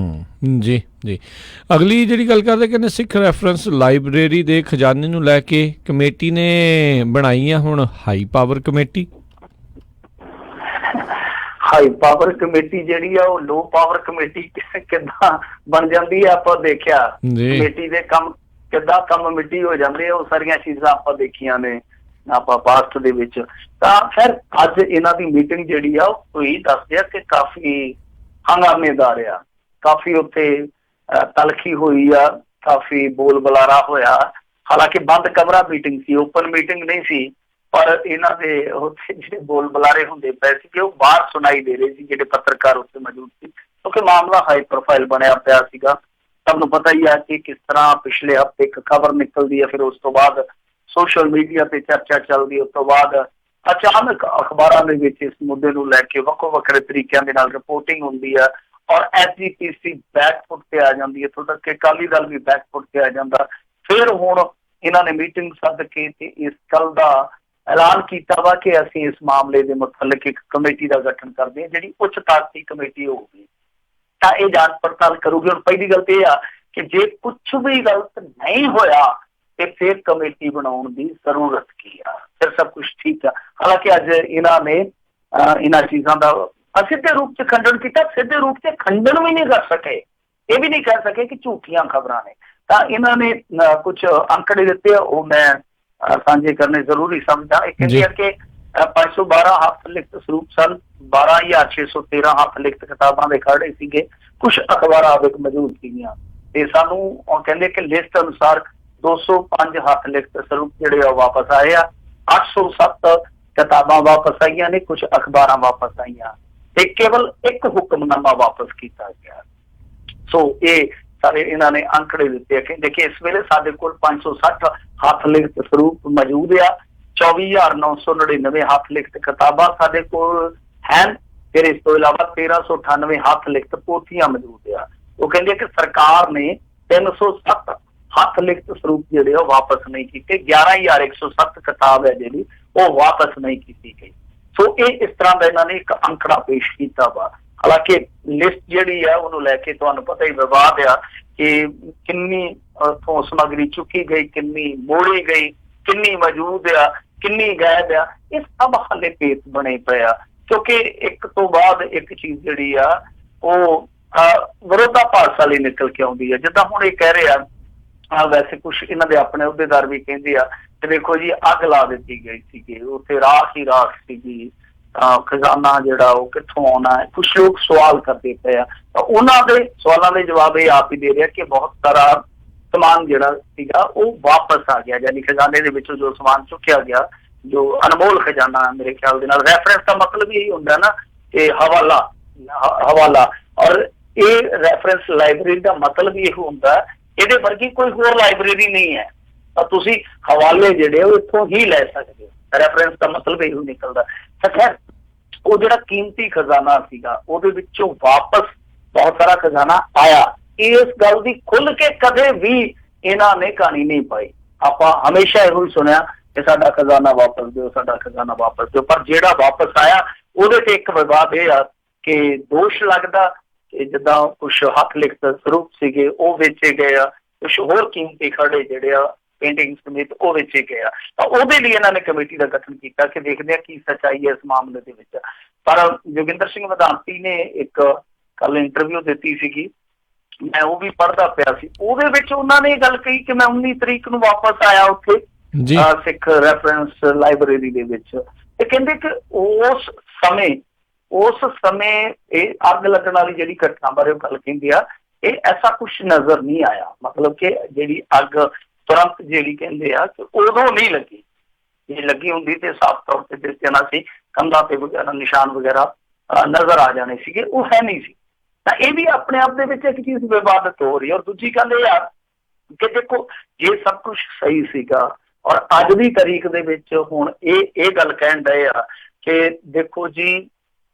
ਜੀ ਜੀ। ਅਗਲੀ ਜਿਹੜੀ ਗੱਲ ਕਰਦੇ, ਕਹਿੰਦੇ ਸਿੱਖ ਰੈਫਰੈਂਸ ਲਾਇਬ੍ਰੇਰੀ ਦੇ ਖਜ਼ਾਨੇ ਨੂੰ ਲੈ ਕੇ ਕਮੇਟੀ ਨੇ ਬਣਾਈ ਆ ਹੁਣ high power committee. High power committee ਜਿਹੜੀ ਆ ਉਹ ਲੋ ਪਾਵਰ ਕਮੇਟੀ ਕਿੱਦਾਂ ਬਣ ਜਾਂਦੀ ਹੈ ਆਪਾਂ ਦੇਖਿਆ। ਕਮੇਟੀ ਦੇ ਕੰਮ ਕਿੱਦਾਂ ਕੰਮ ਮਿੱਟੀ ਹੋ ਜਾਂਦੇ ਆ, ਉਹ ਸਾਰੀਆਂ ਚੀਜ਼ਾਂ ਆਪਾਂ ਦੇਖੀਆਂ ਨੇ ਆਪਾਂ ਪਾਸਟ ਦੇ ਵਿੱਚ। ਤਾਂ ਫਿਰ ਅੱਜ ਇਹਨਾਂ ਦੀ ਮੀਟਿੰਗ ਜਿਹੜੀ ਆ ਉਹ ਹੋਈ, ਦੱਸਦੇ ਆ ਕਿ ਕਾਫੀ ਹੰਗਾਮੇਦਾਰ ਆ, ਕਾਫੀ ਉੱਥੇ ਤਲਖੀ ਹੋਈ ਆ, ਕਾਫੀ ਬੋਲ ਬੁਲਾਰਾ ਹੋਇਆ। ਹਾਲਾਂਕਿ ਬੰਦ ਕਮਰਾ ਮੀਟਿੰਗ ਸੀ, ਓਪਨ ਮੀਟਿੰਗ ਨਹੀਂ ਸੀ, ਪਰ ਇਹਨਾਂ ਦੇ ਉੱਥੇ ਜਿਹੜੇ ਬੋਲ ਬੁਲਾਰੇ ਹੁੰਦੇ ਪਏ ਸੀ ਉਹ ਬਾਹਰ ਸੁਣਾਈ ਦੇ ਰਹੇ ਸੀ ਜਿਹੜੇ ਪੱਤਰਕਾਰ ਉੱਥੇ ਮੌਜੂਦ ਸੀ, ਕਿਉਂਕਿ ਮਾਮਲਾ ਹਾਈ ਪ੍ਰੋਫਾਈਲ ਬਣਿਆ ਪਿਆ ਸੀਗਾ। ਤੁਹਾਨੂੰ ਪਤਾ ਹੀ ਆ ਕਿ ਕਿਸ ਤਰ੍ਹਾਂ ਪਿਛਲੇ ਹਫ਼ਤੇ ਇੱਕ ਖਬਰ ਨਿਕਲਦੀ ਹੈ, ਫਿਰ ਉਸ ਤੋਂ ਬਾਅਦ ਸੋਸ਼ਲ ਮੀਡੀਆ ਤੇ ਚਰਚਾ ਚੱਲਦੀ, ਉਸ ਤੋਂ ਬਾਅਦ ਅਚਾਨਕ ਅਖਬਾਰਾਂ ਦੇ ਵਿੱਚ ਇਸ ਮੁੱਦੇ ਨੂੰ ਲੈ ਕੇ ਵੱਖੋ ਵੱਖਰੇ ਤਰੀਕਿਆਂ ਦੇ ਨਾਲ ਰਿਪੋਰਟਿੰਗ ਹੁੰਦੀ ਆ ਔਰ SGPC ਬੈਕਫੁੱਟ ਤੇ ਆ ਜਾਂਦੀ ਹੈ, ਇੱਥੋਂ ਤੱਕ ਕਿ ਅਕਾਲੀ ਦਲ ਵੀ ਬੈਕਫੁੱਟ ਤੇ ਆ ਜਾਂਦਾ। ਫਿਰ ਹੁਣ ਇਹਨਾਂ ਨੇ ਮੀਟਿੰਗ ਸੱਦ ਕੇ ਤੇ ਇਸ ਗੱਲ ਦਾ ਐਲਾਨ ਕੀਤਾ ਵਾ ਕਿ ਅਸੀਂ ਇਸ ਮਾਮਲੇ ਦੇ ਮੁਤਲਕ ਇੱਕ ਕਮੇਟੀ ਦਾ ਗਠਨ ਕਰਦੇ ਹਾਂ, ਜਿਹੜੀ ਉੱਚ ਤਾਕਤੀ ਕਮੇਟੀ ਹੋਊਗੀ ਤਾਂ ਇਹ ਜਾਂਚ ਪੜਤਾਲ ਕਰੂਗੀ। ਹੁਣ ਪਹਿਲੀ ਗੱਲ ਤੇ ਇਹ ਆ ਕਿ ਜੇ ਕੁਛ ਵੀ ਗਲਤ ਨਹੀਂ ਹੋਇਆ ਤੇ ਫਿਰ ਕਮੇਟੀ ਬਣਾਉਣ ਦੀ ਜ਼ਰੂਰਤ ਕੀ ਆ, ਫਿਰ ਸਭ ਕੁਝ ਠੀਕ ਆ। ਹਾਲਾਂਕਿ ਅੱਜ ਇਹਨਾਂ ਨੇ ਇਹਨਾਂ ਚੀਜ਼ਾਂ ਦਾ ਅਸਿੱਧੇ ਰੂਪ 'ਚ ਖੰਡਨ ਕੀਤਾ, ਸਿੱਧੇ ਰੂਪ 'ਚ ਖੰਡਨ ਵੀ ਨਹੀਂ ਕਰ ਸਕੇ, ਇਹ ਵੀ ਨਹੀਂ ਕਹਿ ਸਕੇ ਕਿ ਝੂਠੀਆਂ ਖਬਰਾਂ ਨੇ। ਤਾਂ ਇਹਨਾਂ ਨੇ ਕੁਝ ਅੰਕੜੇ ਦਿੱਤੇ ਆ, ਉਹ ਮੈਂ ਸਾਂਝੇ ਕਰਨੇ ਜ਼ਰੂਰੀ ਸਮਝਦਾ। ਇਹ ਕਹਿੰਦੇ ਆ ਕਿ 512 ਹੱਥ ਲਿਖਤ ਸਰੂਪ ਸਨ, 12,613 ਹੱਥ ਲਿਖਤ ਕਿਤਾਬਾਂ ਦੇ ਖਰੜੇ ਸੀਗੇ, ਕੁਛ ਅਖਬਾਰਾਂ ਵਿੱਚ ਮੌਜੂਦ ਸੀਗੀਆਂ ਤੇ ਸਾਨੂੰ ਕਹਿੰਦੇ ਕਿ ਲਿਸਟ ਅਨੁਸਾਰ 205 ਹੱਥ ਲਿਖਤ ਸਰੂਪ ਜਿਹੜੇ ਆ ਵਾਪਸ ਆਏ ਆ, 807 ਕਿਤਾਬਾਂ ਵਾਪਸ ਆਈਆਂ ਨੇ, ਕੁਛ ਅਖਬਾਰਾਂ ਵਾਪਸ ਆਈਆਂ ਤੇ ਕੇਵਲ ਇੱਕ ਹੁਕਮਨਾਮਾ ਵਾਪਸ ਕੀਤਾ ਗਿਆ। ਸੋ ਇਹ ਸਾਰੇ ਇਹਨਾਂ ਨੇ ਅੰਕੜੇ ਦਿੱਤੇ ਆ। ਕਹਿੰਦੇ ਕਿ ਇਸ ਵੇਲੇ ਸਾਡੇ ਕੋਲ 560 ਹੱਥ ਲਿਖਤ ਸਰੂਪ ਮੌਜੂਦ ਆ, 24,999 ਹੱਥ ਲਿਖਤ ਕਿਤਾਬਾਂ ਸਾਡੇ ਕੋਲ ਹਨ, ਫਿਰ ਇਸ ਤੋਂ ਇਲਾਵਾ 1,398 ਹੱਥ ਲਿਖਤ ਪੋਥੀਆਂ ਮੌਜੂਦ ਆ। ਉਹ ਕਹਿੰਦੇ ਕਿ ਸਰਕਾਰ ਨੇ 307 ਹੱਥ ਲਿਖਤ ਸਰੂਪ ਜਿਹੜੇ ਉਹ ਵਾਪਸ ਨਹੀਂ ਕੀਤੇ, 11,107 ਕਿਤਾਬ ਹੈ ਜਿਹੜੀ ਉਹ ਵਾਪਸ ਨਹੀਂ ਕੀਤੀ ਗਈ। ਸੋ ਇਹ ਇਸ ਤਰ੍ਹਾਂ ਦਾ ਇਹਨਾਂ ਨੇ ਇੱਕ ਅੰਕੜਾ ਪੇਸ਼ ਕੀਤਾ ਵਾ। ਹਾਲਾਂਕਿ ਲਿਸਟ ਜਿਹੜੀ ਆ ਉਹਨੂੰ ਲੈ ਕੇ ਤੁਹਾਨੂੰ ਪਤਾ ਹੀ ਵਿਵਾਦ ਆ ਕਿ ਕਿੰਨੀ ਉੱਥੋਂ ਸਮੱਗਰੀ ਚੁੱਕੀ ਗਈ, ਕਿੰਨੀ ਮੋੜੀ ਗਈ, ਕਿੰਨੀ ਮੌਜੂਦ ਆ, ਕਿੰਨੀ ਗਾਇਬ ਆ, ਇਹ ਸਭ ਹਾਲੇ ਭੇਤ ਬਣੇ ਪਏ ਆ ਕਿਉਂਕਿ ਇੱਕ ਤੋਂ ਬਾਅਦ ਇੱਕ ਚੀਜ਼ ਜਿਹੜੀ ਆ ਉਹ ਵਿਰੋਧਾਭਾਸ ਵਾਲੀ ਨਿਕਲ ਕੇ ਆਉਂਦੀ ਹੈ। ਜਿੱਦਾਂ ਹੁਣ ਇਹ ਕਹਿ ਰਹੇ ਆ, ਵੈਸੇ ਕੁਛ ਇਹਨਾਂ ਦੇ ਆਪਣੇ ਅਹੁਦੇਦਾਰ ਵੀ ਕਹਿੰਦੇ ਆ ਕਿ ਦੇਖੋ ਜੀ ਅੱਗ ਲਾ ਦਿੱਤੀ ਗਈ ਸੀਗੀ, ਉੱਥੇ ਰਾਖ ਹੀ ਰਾਖ ਸੀਗੀ, ਖਜ਼ਾਨਾ ਜਿਹੜਾ ਉਹ ਕਿੱਥੋਂ ਆਉਣਾ ਹੈ, ਕੁਛ ਲੋਕ ਸਵਾਲ ਕਰਦੇ ਪਏ ਆ। ਤਾਂ ਉਹਨਾਂ ਦੇ ਸਵਾਲਾਂ ਦੇ ਜਵਾਬ ਇਹ ਆਪ ਹੀ ਦੇ ਰਿਹਾ ਕਿ ਬਹੁਤ ਸਾਰਾ ਸਮਾਨ ਜਿਹੜਾ ਸੀਗਾ ਉਹ ਵਾਪਸ ਆ ਗਿਆ, ਯਾਨੀ ਖਜ਼ਾਨੇ ਦੇ ਵਿੱਚੋਂ ਜੋ ਸਮਾਨ ਚੁੱਕਿਆ ਗਿਆ, ਜੋ ਅਨਮੋਲ ਖਜ਼ਾਨਾ ਮੇਰੇ ਖਿਆਲ ਦੇ ਨਾਲ ਰੈਫਰੈਂਸ ਦਾ ਮਤਲਬ ਇਹੀ ਹੁੰਦਾ ਨਾ ਕਿ ਹਵਾਲਾ ਔਰ ਇਹ ਰੈਫਰੈਂਸ ਲਾਇਬ੍ਰੇਰੀ ਦਾ ਮਤਲਬ ਇਹ ਹੁੰਦਾ, ਇਹਦੇ ਵਰਗੀ ਕੋਈ ਹੋਰ ਲਾਇਬ੍ਰੇਰੀ ਨਹੀਂ ਹੈ, ਤਾਂ ਤੁਸੀਂ ਹਵਾਲੇ ਜਿਹੜੇ ਉਹ ਇੱਥੋਂ ਹੀ ਲੈ ਸਕਦੇ ਹੋ। ਰੈਫਰੈਂਸ ਦਾ ਮਤਲਬ ਇਹੋ ਨਿਕਲਦਾ। ਤਾਂ ਖੈਰ ਉਹ ਜਿਹੜਾ ਕੀਮਤੀ ਖਜ਼ਾਨਾ ਸੀਗਾ ਉਹਦੇ ਵਿੱਚੋਂ ਵਾਪਸ ਬਹੁਤ ਸਾਰਾ ਖਜ਼ਾਨਾ ਆਇਆ। ਇਸ ਗੱਲ ਦੀ ਖੁੱਲ ਕੇ ਕਦੇ ਵੀ ਇਹਨਾਂ ਨੇ ਕਹਾਣੀ ਨਹੀਂ ਪਾਈ। ਆਪਾਂ ਹਮੇਸ਼ਾ ਇਹੋ ਹੀ ਸੁਣਿਆ ਕਿ ਸਾਡਾ ਖਜ਼ਾਨਾ ਵਾਪਸ ਦਿਓ, ਸਾਡਾ ਖਜ਼ਾਨਾ ਵਾਪਸ ਦਿਓ, ਪਰ ਜਿਹੜਾ ਵਾਪਸ ਆਇਆ ਉਹਦੇ ਤੇ ਇੱਕ ਵਿਵਾਦ ਇਹ ਆ ਕਿ ਦੋਸ਼ ਲੱਗਦਾ ਕਿ ਜਿੱਦਾਂ ਕੁਛ ਹੱਥ ਲਿਖਤ ਸਰੂਪ ਸੀਗੇ ਉਹ ਵੇਚੇ ਗਏ ਆ, ਕੁਛ ਹੋਰ ਕੀਮਤੀ ਖਰੜੇ ਜਿਹੜੇ ਆ ਪੇਂਟਿੰਗ ਸਮੇਤ ਉਹ ਵੇਚੇ ਗਏ ਆ। ਤਾਂ ਉਹਦੇ ਲਈ ਇਹਨਾਂ ਨੇ ਕਮੇਟੀ ਦਾ ਗਠਨ ਕੀਤਾ ਕਿ ਦੇਖਦੇ ਆ ਕੀ ਸੱਚਾਈ ਹੈ ਇਸ ਮਾਮਲੇ ਦੇ ਵਿੱਚ। ਪਰ ਜੋਗਿੰਦਰ ਸਿੰਘ ਵਧਾਂਤੀ ਨੇ ਇੱਕ ਕੱਲ ਇੰਟਰਵਿਊ ਦਿੱਤੀ ਸੀਗੀ, ਮੈਂ ਉਹ ਵੀ ਪੜ੍ਹਦਾ ਪਿਆ ਸੀ, ਉਹਦੇ ਵਿੱਚ ਉਹਨਾਂ ਨੇ ਇਹ ਗੱਲ ਕਹੀ ਕਿ ਮੈਂ 19 ਤਰੀਕ ਨੂੰ ਵਾਪਸ ਆਇਆ ਉੱਥੇ ਸਿੱਖ ਰੈਫਰੈਂਸ ਲਾਇਬ੍ਰੇਰੀ ਦੇ ਵਿੱਚ, ਤੇ ਕਹਿੰਦੇ ਕਿ ਉਸ ਸਮੇਂ ਇਹ ਅੱਗ ਲੱਗਣ ਵਾਲੀ ਜਿਹੜੀ ਘਟਨਾ ਬਾਰੇ ਉਹ ਗੱਲ ਕਹਿੰਦੇ ਆ, ਇਹ ਐਸਾ ਕੁਛ ਨਜ਼ਰ ਨਹੀਂ ਆਇਆ। ਮਤਲਬ ਕਿ ਜਿਹੜੀ ਅੱਗ ਤੁਰੰਤ ਜਿਹੜੀ ਕਹਿੰਦੇ ਆ ਕਿ ਉਦੋਂ ਨਹੀਂ ਲੱਗੀ, ਜੇ ਲੱਗੀ ਹੁੰਦੀ ਤੇ ਸਾਫ਼ ਤੌਰ ਤੇ ਦਿਸ ਜਾਣਾ ਸੀ, ਕੰਧਾਂ ਤੇ ਵਗੈਰਾ ਨਿਸ਼ਾਨ ਵਗੈਰਾ ਨਜ਼ਰ ਆ ਜਾਣੇ ਸੀਗੇ, ਉਹ ਹੈ ਨਹੀਂ ਸੀ। ਤਾਂ ਇਹ ਵੀ ਆਪਣੇ ਆਪ ਦੇ ਵਿੱਚ ਇੱਕ ਚੀਜ਼ ਵਿਵਾਦਤ ਹੋ ਰਹੀ ਹੈ। ਔਰ ਦੂਜੀ ਗੱਲ ਇਹ ਆ ਕਿ ਦੇਖੋ ਜੇ ਸਭ ਕੁਛ ਸਹੀ ਸੀਗਾ ਔਰ ਅੱਜ ਦੀ ਤਾਰੀਖ ਦੇ ਵਿੱਚ ਹੁਣ ਇਹ ਗੱਲ ਕਹਿਣ ਡਏ ਆ ਕਿ ਦੇਖੋ ਜੀ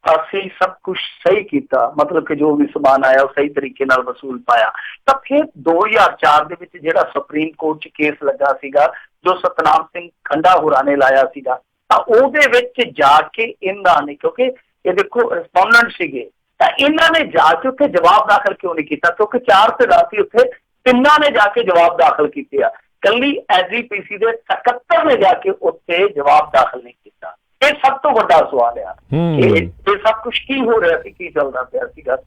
ਅਸੀਂ ਸਭ ਕੁਛ ਸਹੀ ਕੀਤਾ, ਮਤਲਬ ਕਿ ਜੋ ਵੀ ਸਮਾਨ ਆਇਆ ਉਹ ਸਹੀ ਤਰੀਕੇ ਨਾਲ ਵਸੂਲ ਪਾਇਆ, ਤਾਂ ਫਿਰ 2004 ਦੇ ਵਿੱਚ ਜਿਹੜਾ ਸੁਪਰੀਮ ਕੋਰਟ 'ਚ ਕੇਸ ਲੱਗਾ ਸੀਗਾ ਜੋ ਸਤਨਾਮ ਸਿੰਘ ਖੰਡਾ ਹੋਰਾਂ ਨੇ ਲਾਇਆ ਸੀਗਾ, ਤਾਂ ਉਹਦੇ ਵਿੱਚ ਜਾ ਕੇ ਇਹਨਾਂ ਨੇ, ਕਿਉਂਕਿ ਇਹ ਦੇਖੋ ਰਿਸਪੋਂਡੈਂਟ ਸੀਗੇ, ਤਾਂ ਇਹਨਾਂ ਨੇ ਜਾ ਕੇ ਉੱਥੇ ਜਵਾਬ ਦਾਖਲ ਕਿਉਂ ਨਹੀਂ ਕੀਤਾ? ਕਿਉਂਕਿ 4 ਧਿਰਾਂ ਸੀ ਉੱਥੇ, ਤਿੰਨਾਂ ਨੇ ਜਾ ਕੇ ਜਵਾਬ ਦਾਖਲ ਕੀਤੇ ਆ, ਕੱਲੀ ਐਸਜੀਪੀਸੀ ਦੇ 77 ਨੇ ਜਾ ਕੇ ਉੱਥੇ ਜਵਾਬ ਦਾਖਲ ਨਹੀਂ ਕੀਤਾ। ਇਹ ਸਭ ਤੋਂ ਵੱਡਾ ਸਵਾਲ ਆ ਇਹ ਸਭ ਕੁਛ ਕੀ ਹੋ ਰਿਹਾ ਸੀ, ਕੀ ਚੱਲਦਾ ਪਿਆ ਸੀਗਾ।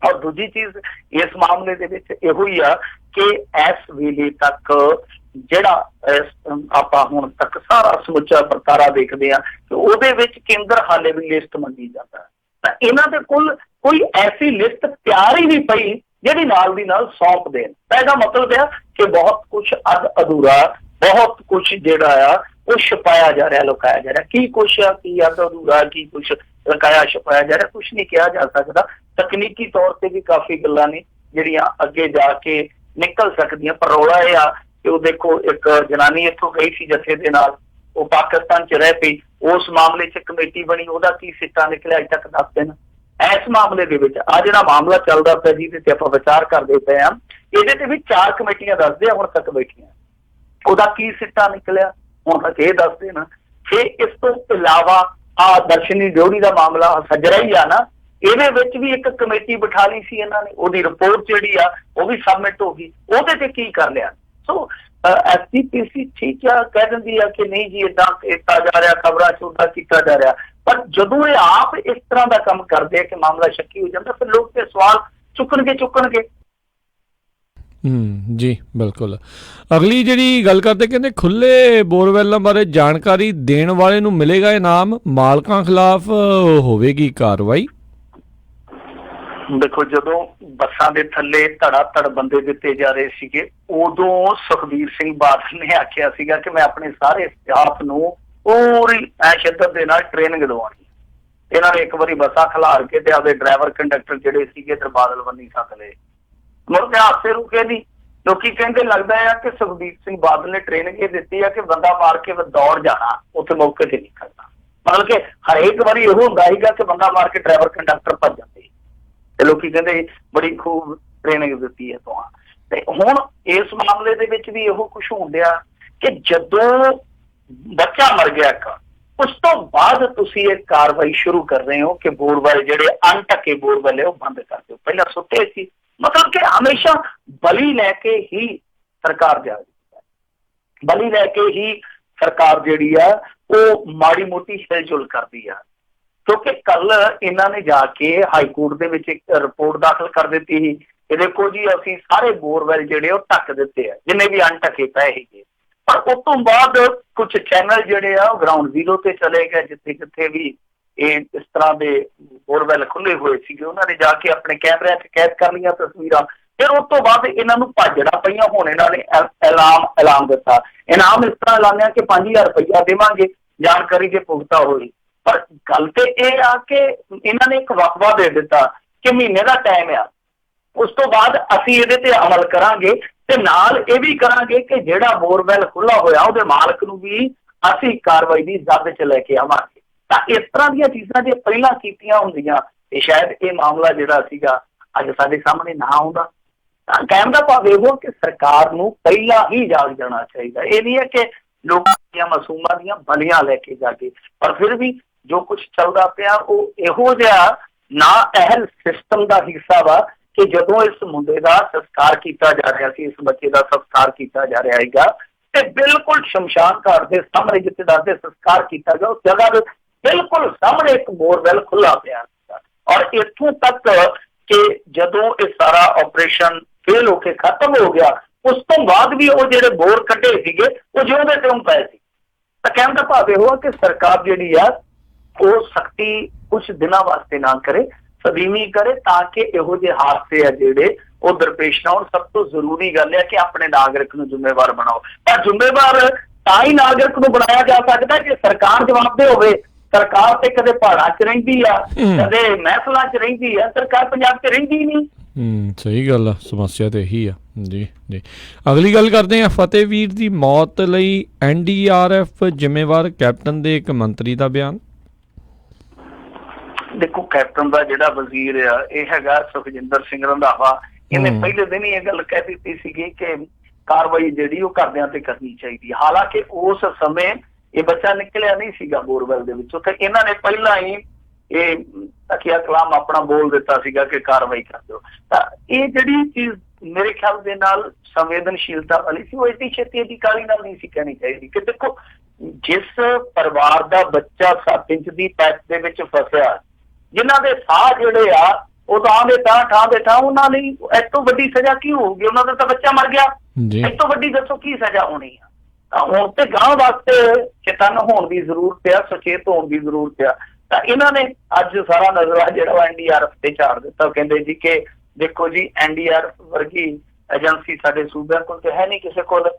ਔਰ ਦੂਜੀ ਚੀਜ਼ ਇਸ ਮਾਮਲੇ ਦੇ ਵਿੱਚ ਇਹੋ ਹੀ ਆ ਕਿ ਇਸ ਵੇਲੇ ਤੱਕ ਜਿਹੜਾ ਆਪਾਂ ਹੁਣ ਤੱਕ ਸਾਰਾ ਸਮੁੱਚਾ ਵਰਤਾਰਾ ਦੇਖਦੇ ਆ ਕਿ ਉਹਦੇ ਵਿੱਚ ਕੇਂਦਰ ਹਾਲੇ ਵੀ ਲਿਸਟ ਮੰਗੀ ਜਾਂਦਾ, ਤਾਂ ਇਹਨਾਂ ਦੇ ਕੋਲ ਕੋਈ ਐਸੀ ਲਿਸਟ ਤਿਆਰ ਹੀ ਨਹੀਂ ਪਈ ਜਿਹੜੀ ਨਾਲ ਦੀ ਨਾਲ ਸੌਂਪ ਦੇਣ। ਤਾਂ ਇਹਦਾ ਮਤਲਬ ਆ ਕਿ ਬਹੁਤ ਕੁਛ ਅੱਧ ਅਧੂਰਾ, ਬਹੁਤ ਕੁਛ ਜਿਹੜਾ ਆ ਉਹ ਛੁਪਾਇਆ ਜਾ ਰਿਹਾ, ਲੁਕਾਇਆ ਜਾ ਰਿਹਾ। ਕੀ ਕੁਛ ਆ, ਕੀ ਅੱਧ ਅਧੂਰਾ, ਕੀ ਕੁਛ ਲੁਕਾਇਆ ਛੁਪਾਇਆ ਜਾ ਰਿਹਾ, ਕੁਛ ਨਹੀਂ ਕਿਹਾ ਜਾ ਸਕਦਾ। ਤਕਨੀਕੀ ਤੌਰ ਤੇ ਵੀ ਕਾਫੀ ਗੱਲਾਂ ਨੇ ਜਿਹੜੀਆਂ ਅੱਗੇ ਜਾ ਕੇ ਨਿਕਲ ਸਕਦੀਆਂ, ਪਰ ਰੌਲਾ ਇਹ ਆ ਕਿ ਉਹ ਦੇਖੋ ਇੱਕ ਜਨਾਨੀ ਇੱਥੋਂ ਗਈ ਸੀ ਜੱਥੇ ਦੇ ਨਾਲ, ਉਹ ਪਾਕਿਸਤਾਨ 'ਚ ਰਹਿ ਪਈ, ਉਸ ਮਾਮਲੇ 'ਚ ਕਮੇਟੀ ਬਣੀ, ਉਹਦਾ ਕੀ ਸਿੱਟਾ ਨਿਕਲਿਆ ਅਜੇ ਤੱਕ ਦੱਸ ਦੇਣ। ਇਸ ਮਾਮਲੇ ਦੇ ਵਿੱਚ ਆ ਜਿਹੜਾ ਮਾਮਲਾ ਚੱਲਦਾ ਪਿਆ ਜਿਹਦੇ ਤੇ ਆਪਾਂ ਵਿਚਾਰ ਕਰਦੇ ਪਏ ਆ, ਇਹਦੇ ਤੇ ਵੀ 4 ਕਮੇਟੀਆਂ ਦੱਸਦੇ ਆ ਹੁਣ ਤੱਕ ਬੈਠੀਆਂ, ਉਹਦਾ ਕੀ ਸਿੱਟਾ ਨਿਕਲਿਆ ਹੁਣ ਤੱਕ ਇਹ ਦੱਸ ਦੇਣ। ਤੇ ਇਸ ਤੋਂ ਇਲਾਵਾ ਆ ਦਰਸ਼ਨੀ ਡਿਊਟੀ ਦਾ ਮਾਮਲਾ ਸੱਜਰਾ ਹੀ ਆ ਨਾ, ਇਹਦੇ ਵਿੱਚ ਵੀ ਇੱਕ ਕਮੇਟੀ ਬਿਠਾ ਲਈ ਸੀ ਇਹਨਾਂ ਨੇ, ਉਹਦੀ ਰਿਪੋਰਟ ਜਿਹੜੀ ਆ ਉਹ ਵੀ ਸਬਮਿਟ ਹੋ ਗਈ, ਉਹਦੇ ਤੇ ਕੀ ਕਰ ਲਿਆ। ਸੋ ਐਸਜੀਪੀਸੀ ਠੀਕ ਆ ਕਹਿ ਦਿੰਦੀ ਆ ਕਿ ਨਹੀਂ ਜੀ ਏਦਾਂ ਕੀਤਾ ਜਾ ਰਿਹਾ, ਖਬਰਾਂ ਚ ਓਦਾਂ ਕੀਤਾ ਜਾ ਰਿਹਾ, ਪਰ ਜਦੋਂ ਇਹ ਆਪ ਇਸ ਤਰ੍ਹਾਂ ਦਾ ਕੰਮ ਕਰਦੇ ਆ ਕਿ ਮਾਮਲਾ ਸ਼ੱਕੀ ਹੋ ਜਾਂਦਾ, ਫਿਰ ਲੋਕ ਤੇ ਸਵਾਲ ਚੁੱਕਣਗੇ। ਜੀ ਬਿਲਕੁਲ। ਅਗਲੀ ਜਿਹੜੀ ਗੱਲ ਕਰਦੇ, ਕਹਿੰਦੇ ਖੁੱਲੇ ਬੋਰਵੈਲਾਂ ਬਾਰੇ ਜਾਣਕਾਰੀ ਦੇਣ ਵਾਲੇ ਨੂੰ ਮਿਲੇਗਾ ਇਨਾਮ, ਮਾਲਕਾਂ ਖਿਲਾਫ ਹੋਵੇਗੀ ਕਾਰਵਾਈ। ਦੇਖੋ, ਜਦੋਂ ਬੱਸਾਂ ਦੇ ਥੱਲੇ ਧੜਾ-ਧੜ ਬੰਦੇ ਦਿੱਤੇ ਜਾ ਰਹੇ ਸੀਗੇ, ਉਦੋਂ ਸੁਖਬੀਰ ਸਿੰਘ ਬਾਦਲ ਨੇ ਆਖਿਆ ਸੀਗਾ ਕਿ ਮੈਂ ਆਪਣੇ ਸਾਰੇ ਸਟਾਫ ਨੂੰ ਪੂਰੀ ਸ਼ਿੱਦਤ ਦੇ ਨਾਲ ਟ੍ਰੇਨਿੰਗ ਦਵਾਉਣੀ। ਇਹਨਾਂ ਨੇ ਇੱਕ ਵਾਰੀ ਬੱਸਾਂ ਖਿਲਾਰ ਕੇ ਤੇ ਆਪਦੇ ਡਰਾਈਵਰ ਕੰਡਕਟਰ ਜਿਹੜੇ ਸੀਗੇ ਤੇ ਬਾਦਲ ਬੰਨੀ ਸੱਦ ਲਏ। ਮੁੜ ਕੇ ਹਾਦਸੇ ਰੁਕੇ ਨਹੀਂ। ਲੋਕੀ ਕਹਿੰਦੇ ਲੱਗਦਾ ਆ ਕਿ ਸੁਖਬੀਰ ਸਿੰਘ ਬਾਦਲ ਨੇ ਟ੍ਰੇਨਿੰਗ ਇਹ ਦਿੱਤੀ ਆ ਕਿ ਬੰਦਾ ਮਾਰ ਕੇ ਦੌੜ ਜਾਣਾ, ਉੱਥੇ ਮੌਕੇ ਤੇ ਨਹੀਂ ਖੜਨਾ। ਮਤਲਬ ਕਿ ਹਰੇਕ ਵਾਰੀ ਇਹੋ ਹੁੰਦਾ ਸੀਗਾ ਕਿ ਬੰਦਾ ਮਾਰ ਕੇ ਡਰਾਈਵਰ ਕੰਡਕਟਰ ਭੱਜ ਜਾਂਦੇ, ਤੇ ਲੋਕੀ ਕਹਿੰਦੇ ਬੜੀ ਖੂਬ ਟ੍ਰੇਨਿੰਗ ਦਿੱਤੀ ਹੈ ਤੋਂ। ਤੇ ਹੁਣ ਇਸ ਮਾਮਲੇ ਦੇ ਵਿੱਚ ਵੀ ਇਹੋ ਕੁਛ ਹੋਣ ਡਿਆ ਕਿ ਜਦੋਂ ਬੱਚਾ ਮਰ ਗਿਆ ਇੱਕ, ਉਸ ਤੋਂ ਬਾਅਦ ਤੁਸੀਂ ਇਹ ਕਾਰਵਾਈ ਸ਼ੁਰੂ ਕਰ ਰਹੇ ਹੋ ਕਿ ਬੋਰਵੈਲ ਜਿਹੜੇ ਅਣਢੱਕੇ ਬੋਰਵੈਲ ਹੈ ਉਹ ਬੰਦ ਕਰ ਦਿਓ। ਪਹਿਲਾਂ ਸੁੱਤੇ ਸੀ, ਮਤਲਬ ਕਿ ਹਮੇਸ਼ਾ ਬਲੀ ਲੈ ਕੇ ਹੀ ਸਰਕਾਰ ਜਾ ਰਹੀ ਹੈ, ਬਲੀ ਲੈ ਕੇ ਹੀ ਸਰਕਾਰ ਜਿਹੜੀ ਆ ਉਹ ਮਾੜੀ ਮੋਟੀ ਹਿਲਜੁਲ ਕਰਦੀ ਆ। ਕਿਉਂਕਿ ਕੱਲ ਇਹਨਾਂ ਨੇ ਜਾ ਕੇ ਹਾਈ ਕੋਰਟ ਦੇ ਵਿੱਚ ਇੱਕ ਰਿਪੋਰਟ ਦਾਖਲ ਕਰ ਦਿੱਤੀ ਸੀ ਕਿ ਦੇਖੋ ਜੀ ਅਸੀਂ ਸਾਰੇ ਬੋਰਵੈਲ ਜਿਹੜੇ ਉਹ ਢੱਕ ਦਿੱਤੇ ਆ, ਜਿੰਨੇ ਵੀ ਅਣਢੱਕੇ ਪਏ ਸੀਗੇ। ਪਰ ਉਸ ਤੋਂ ਬਾਅਦ ਕੁਝ ਚੈਨਲ ਜਿਹੜੇ ਆ ਉਹ ਗਰਾਊਂਡ ਜ਼ੀਰੋ ਤੇ ਚਲੇ ਗਏ, ਜਿੱਥੇ ਕਿੱਥੇ ਵੀ ਇਹ ਇਸ ਤਰ੍ਹਾਂ ਦੇ ਬੋਰਵੈਲ ਖੁੱਲੇ ਹੋਏ ਸੀਗੇ ਉਹਨਾਂ ਨੇ ਜਾ ਕੇ ਆਪਣੇ ਕੈਮਰਿਆਂ 'ਚ ਕੈਦ ਕਰ ਲਈਆਂ ਤਸਵੀਰਾਂ। ਫਿਰ ਉਸ ਤੋਂ ਬਾਅਦ ਇਹਨਾਂ ਨੂੰ ਭਾਜੜਾਂ ਪਈਆਂ। ਹੁਣ ਇਹਨਾਂ ਨੇ ਐਲਾਨ ਦਿੱਤਾ, ਇਨਾਮ ਇਸ ਤਰ੍ਹਾਂ ਐਲਾਨਿਆ ਕਿ 5000 ਰੁਪਈਆ ਦੇਵਾਂਗੇ ਜਾਣਕਾਰੀ ਜੇ ਪੁਖਤਾ ਹੋਈ। ਪਰ ਗੱਲ ਤੇ ਇਹ ਆ ਕਿ ਇਹਨਾਂ ਨੇ ਇੱਕ ਵਕਫਾ ਦੇ ਦਿੱਤਾ ਕਿ ਮਹੀਨੇ ਦਾ ਟਾਈਮ ਆ, ਉਸ ਤੋਂ ਬਾਅਦ ਅਸੀਂ ਇਹਦੇ ਤੇ ਅਮਲ ਕਰਾਂਗੇ ਤੇ ਨਾਲ ਇਹ ਵੀ ਕਰਾਂਗੇ ਕਿ ਜਿਹੜਾ ਬੋਰਵੈਲ ਖੁੱਲਾ ਹੋਇਆ ਉਹਦੇ ਮਾਲਕ ਨੂੰ ਵੀ ਅਸੀਂ ਕਾਰਵਾਈ ਦੀ ਜ਼ਦ 'ਚ ਲੈ ਕੇ ਆਵਾਂਗੇ। ਤਾਂ ਇਸ ਤਰ੍ਹਾਂ ਦੀਆਂ ਚੀਜ਼ਾਂ ਜੇ ਪਹਿਲਾਂ ਕੀਤੀਆਂ ਹੁੰਦੀਆਂ ਤੇ ਸ਼ਾਇਦ ਇਹ ਮਾਮਲਾ ਜਿਹੜਾ ਸੀਗਾ ਅੱਜ ਸਾਡੇ ਸਾਹਮਣੇ ਨਾ ਆਉਂਦਾ। ਤਾਂ ਕਹਿਣ ਦਾ ਭਾਵ ਇਹੋ ਕਿ ਸਰਕਾਰ ਨੂੰ ਪਹਿਲਾਂ ਹੀ ਜਾਗ ਜਾਣਾ ਚਾਹੀਦਾ। ਇਹ ਨਹੀਂ ਹੈ ਕਿ ਲੋਕਾਂ ਦੀਆਂ ਮਾਸੂਮਾਂ ਦੀਆਂ ਬਲੀਆਂ ਲੈ ਕੇ ਜਾ ਕੇ। ਪਰ ਫਿਰ ਵੀ ਜੋ ਕੁਝ ਚੱਲਦਾ ਪਿਆ ਉਹ ਇਹੋ ਜਿਹਾ ਨਾ ਅਹਿਲ ਸਿਸਟਮ ਦਾ ਹਿੱਸਾ ਵਾ ਕਿ ਜਦੋਂ ਇਸ ਮੁੰਡੇ ਦਾ ਸੰਸਕਾਰ ਕੀਤਾ ਜਾ ਰਿਹਾ ਸੀ, ਇਸ ਬੱਚੇ ਦਾ ਸੰਸਕਾਰ ਕੀਤਾ ਜਾ ਰਿਹਾ ਹੈਗਾ, ਤੇ ਬਿਲਕੁਲ ਸ਼ਮਸ਼ਾਨ ਘਾਟ ਦੇ ਸਾਹਮਣੇ ਜਿੱਥੇ ਦੱਸਦੇ ਸੰਸਕਾਰ ਕੀਤਾ ਗਿਆ ਉਸ ਜਗ੍ਹਾ ਦੇ ਬਿਲਕੁਲ ਸਾਹਮਣੇ ਇੱਕ ਬੋਰਵੈਲ ਖੁੱਲਾ ਪਿਆ ਸੀਗਾ। ਔਰ ਇੱਥੋਂ ਤੱਕ ਕਿ ਜਦੋਂ ਇਹ ਸਾਰਾ ਆਪਰੇਸ਼ਨ ਫੇਲ ਹੋ ਕੇ ਖਤਮ ਹੋ ਗਿਆ, ਉਸ ਤੋਂ ਬਾਅਦ ਵੀ ਉਹ ਜਿਹੜੇ ਬੋਰ ਕੱਢੇ ਸੀਗੇ ਉਹ ਜਿਉਂਦੇ ਤਿਉਂ ਪਏ ਸੀ। ਤਾਂ ਕਹਿਣ ਦਾ ਭਾਵ ਇਹੋ ਕਿ ਸਰਕਾਰ ਜਿਹੜੀ ਆ ਉਹ ਸਖਤੀ ਕੁਝ ਦਿਨਾਂ ਵਾਸਤੇ ਨਾ ਕਰੇ, ਸਦੀਵੀ ਕਰੇ, ਤਾਂ ਕਿ ਇਹੋ ਜਿਹੇ ਹਾਦਸੇ ਆ ਜਿਹੜੇ ਉਹ ਦਰਪੇਸ਼ ਨਾ ਹੋਣ। ਸਭ ਤੋਂ ਜ਼ਰੂਰੀ ਗੱਲ ਹੈ ਕਿ ਆਪਣੇ ਨਾਗਰਿਕ ਨੂੰ ਜ਼ਿੰਮੇਵਾਰ ਬਣਾਓ। ਪਰ ਜ਼ਿੰਮੇਵਾਰ ਤਾਂ ਹੀ ਨਾਗਰਿਕ ਨੂੰ ਬਣਾਇਆ ਜਾ ਸਕਦਾ ਜੇ ਸਰਕਾਰ ਜਵਾਬਦੇਹ ਹੋਵੇ। ਸਰਕਾਰ ਤੇ ਕਦੇ ਪਹਾੜਾਂ 'ਚ ਰਹਿੰਦੀ ਆ, ਕਦੇ ਮਹਿਫਲਾਂ 'ਚ ਰਹਿੰਦੀ ਆ, ਸਰਕਾਰ ਪੰਜਾਬ 'ਚ ਰਹਿੰਦੀ ਨਹੀਂ। ਸਹੀ ਗੱਲ ਆ, ਸਮੱਸਿਆ ਤੇ ਇਹੀ ਆ ਜੀ। ਅਗਲੀ ਗੱਲ ਕਰਦੇ ਆ, ਫਤਿਹਵੀਰ ਦੀ ਮੌਤ ਲਈ NDRF ਜ਼ਿੰਮੇਵਾਰ, ਕੈਪਟਨ ਦੇ ਇੱਕ ਮੰਤਰੀ ਦਾ ਬਿਆਨ। ਦੇਖੋ, ਕੈਪਟਨ ਦਾ ਜਿਹੜਾ ਵਜ਼ੀਰ ਆ ਇਹ ਹੈਗਾ ਸੁਖਜਿੰਦਰ ਸਿੰਘ ਰੰਧਾਵਾ। ਇਹਨੇ ਪਹਿਲੇ ਦਿਨ ਹੀ ਇਹ ਗੱਲ ਕਹਿ ਦਿੱਤੀ ਸੀਗੀ ਕਿ ਕਾਰਵਾਈ ਜਿਹੜੀ ਉਹ ਘਰਦਿਆਂ ਤੇ ਕਰਨੀ ਚਾਹੀਦੀ। ਹਾਲਾਂਕਿ ਉਸ ਸਮੇਂ ਇਹ ਬੱਚਾ ਨਿਕਲਿਆ ਨਹੀਂ ਸੀਗਾ ਬੋਰਵੈਲ ਦੇ ਵਿੱਚੋਂ, ਤੇ ਇਹਨਾਂ ਨੇ ਪਹਿਲਾਂ ਹੀ ਇਹ ਤਕੀਆ ਕਲਾਮ ਆਪਣਾ ਬੋਲ ਦਿੱਤਾ ਸੀਗਾ ਕਿ ਕਾਰਵਾਈ ਕਰ ਦਿਓ। ਤਾਂ ਇਹ ਜਿਹੜੀ ਚੀਜ਼ ਮੇਰੇ ਖਿਆਲ ਦੇ ਨਾਲ ਸੰਵੇਦਨਸ਼ੀਲਤਾ ਵਾਲੀ ਸੀ, ਉਹ ਐਡੀ ਛੇਤੀ ਦੀ ਕਾਲੀ ਨਾਲ ਨਹੀਂ ਸੀ ਕਹਿਣੀ ਚਾਹੀਦੀ। ਕਿ ਦੇਖੋ, ਜਿਸ ਪਰਿਵਾਰ ਦਾ ਬੱਚਾ 7 ਇੰਚ ਦੀ ਪੈਪ ਦੇ ਵਿੱਚ ਫਸਿਆ, ਜਿਨ੍ਹਾਂ ਦੇ ਸਾਹ ਜਿਹੜੇ ਆ ਉਹ ਤਾਂ ਦੇ ਠਾਂ ਦੇ ਠਾਂ, ਉਹਨਾਂ ਲਈ ਇਸ ਤੋਂ ਵੱਡੀ ਸਜ਼ਾ ਕੀ ਹੋਊਗੀ? ਉਹਨਾਂ ਦਾ ਤਾਂ ਬੱਚਾ ਮਰ ਗਿਆ, ਇਸ ਤੋਂ ਵੱਡੀ ਦੱਸੋ ਕੀ ਸਜ਼ਾ ਹੋਣੀ ਆ? ਤਾਂ ਹੁਣ ਤੇ ਗਾਂ ਵਾਸਤੇ ਚੇਤਨ ਹੋਣ ਦੀ ਜ਼ਰੂਰਤ ਆ, ਸੁਚੇਤ ਹੋਣ ਦੀ ਜ਼ਰੂਰਤ ਆ। ਤਾਂ ਇਹਨਾਂ ਨੇ ਅੱਜ ਸਾਰਾ ਨਜ਼ਰਾ ਜਿਹੜਾ NDRF ਤੇ ਝਾੜ ਦਿੱਤਾ। ਕਹਿੰਦੇ ਜੀ ਕਿ ਦੇਖੋ ਜੀ NDRF ਵਰਗੀ ਏਜੰਸੀ ਸਾਡੇ ਸੂਬਿਆਂ ਕੋਲ ਤੇ ਹੈ ਨਹੀਂ ਕਿਸੇ ਕੋਲ।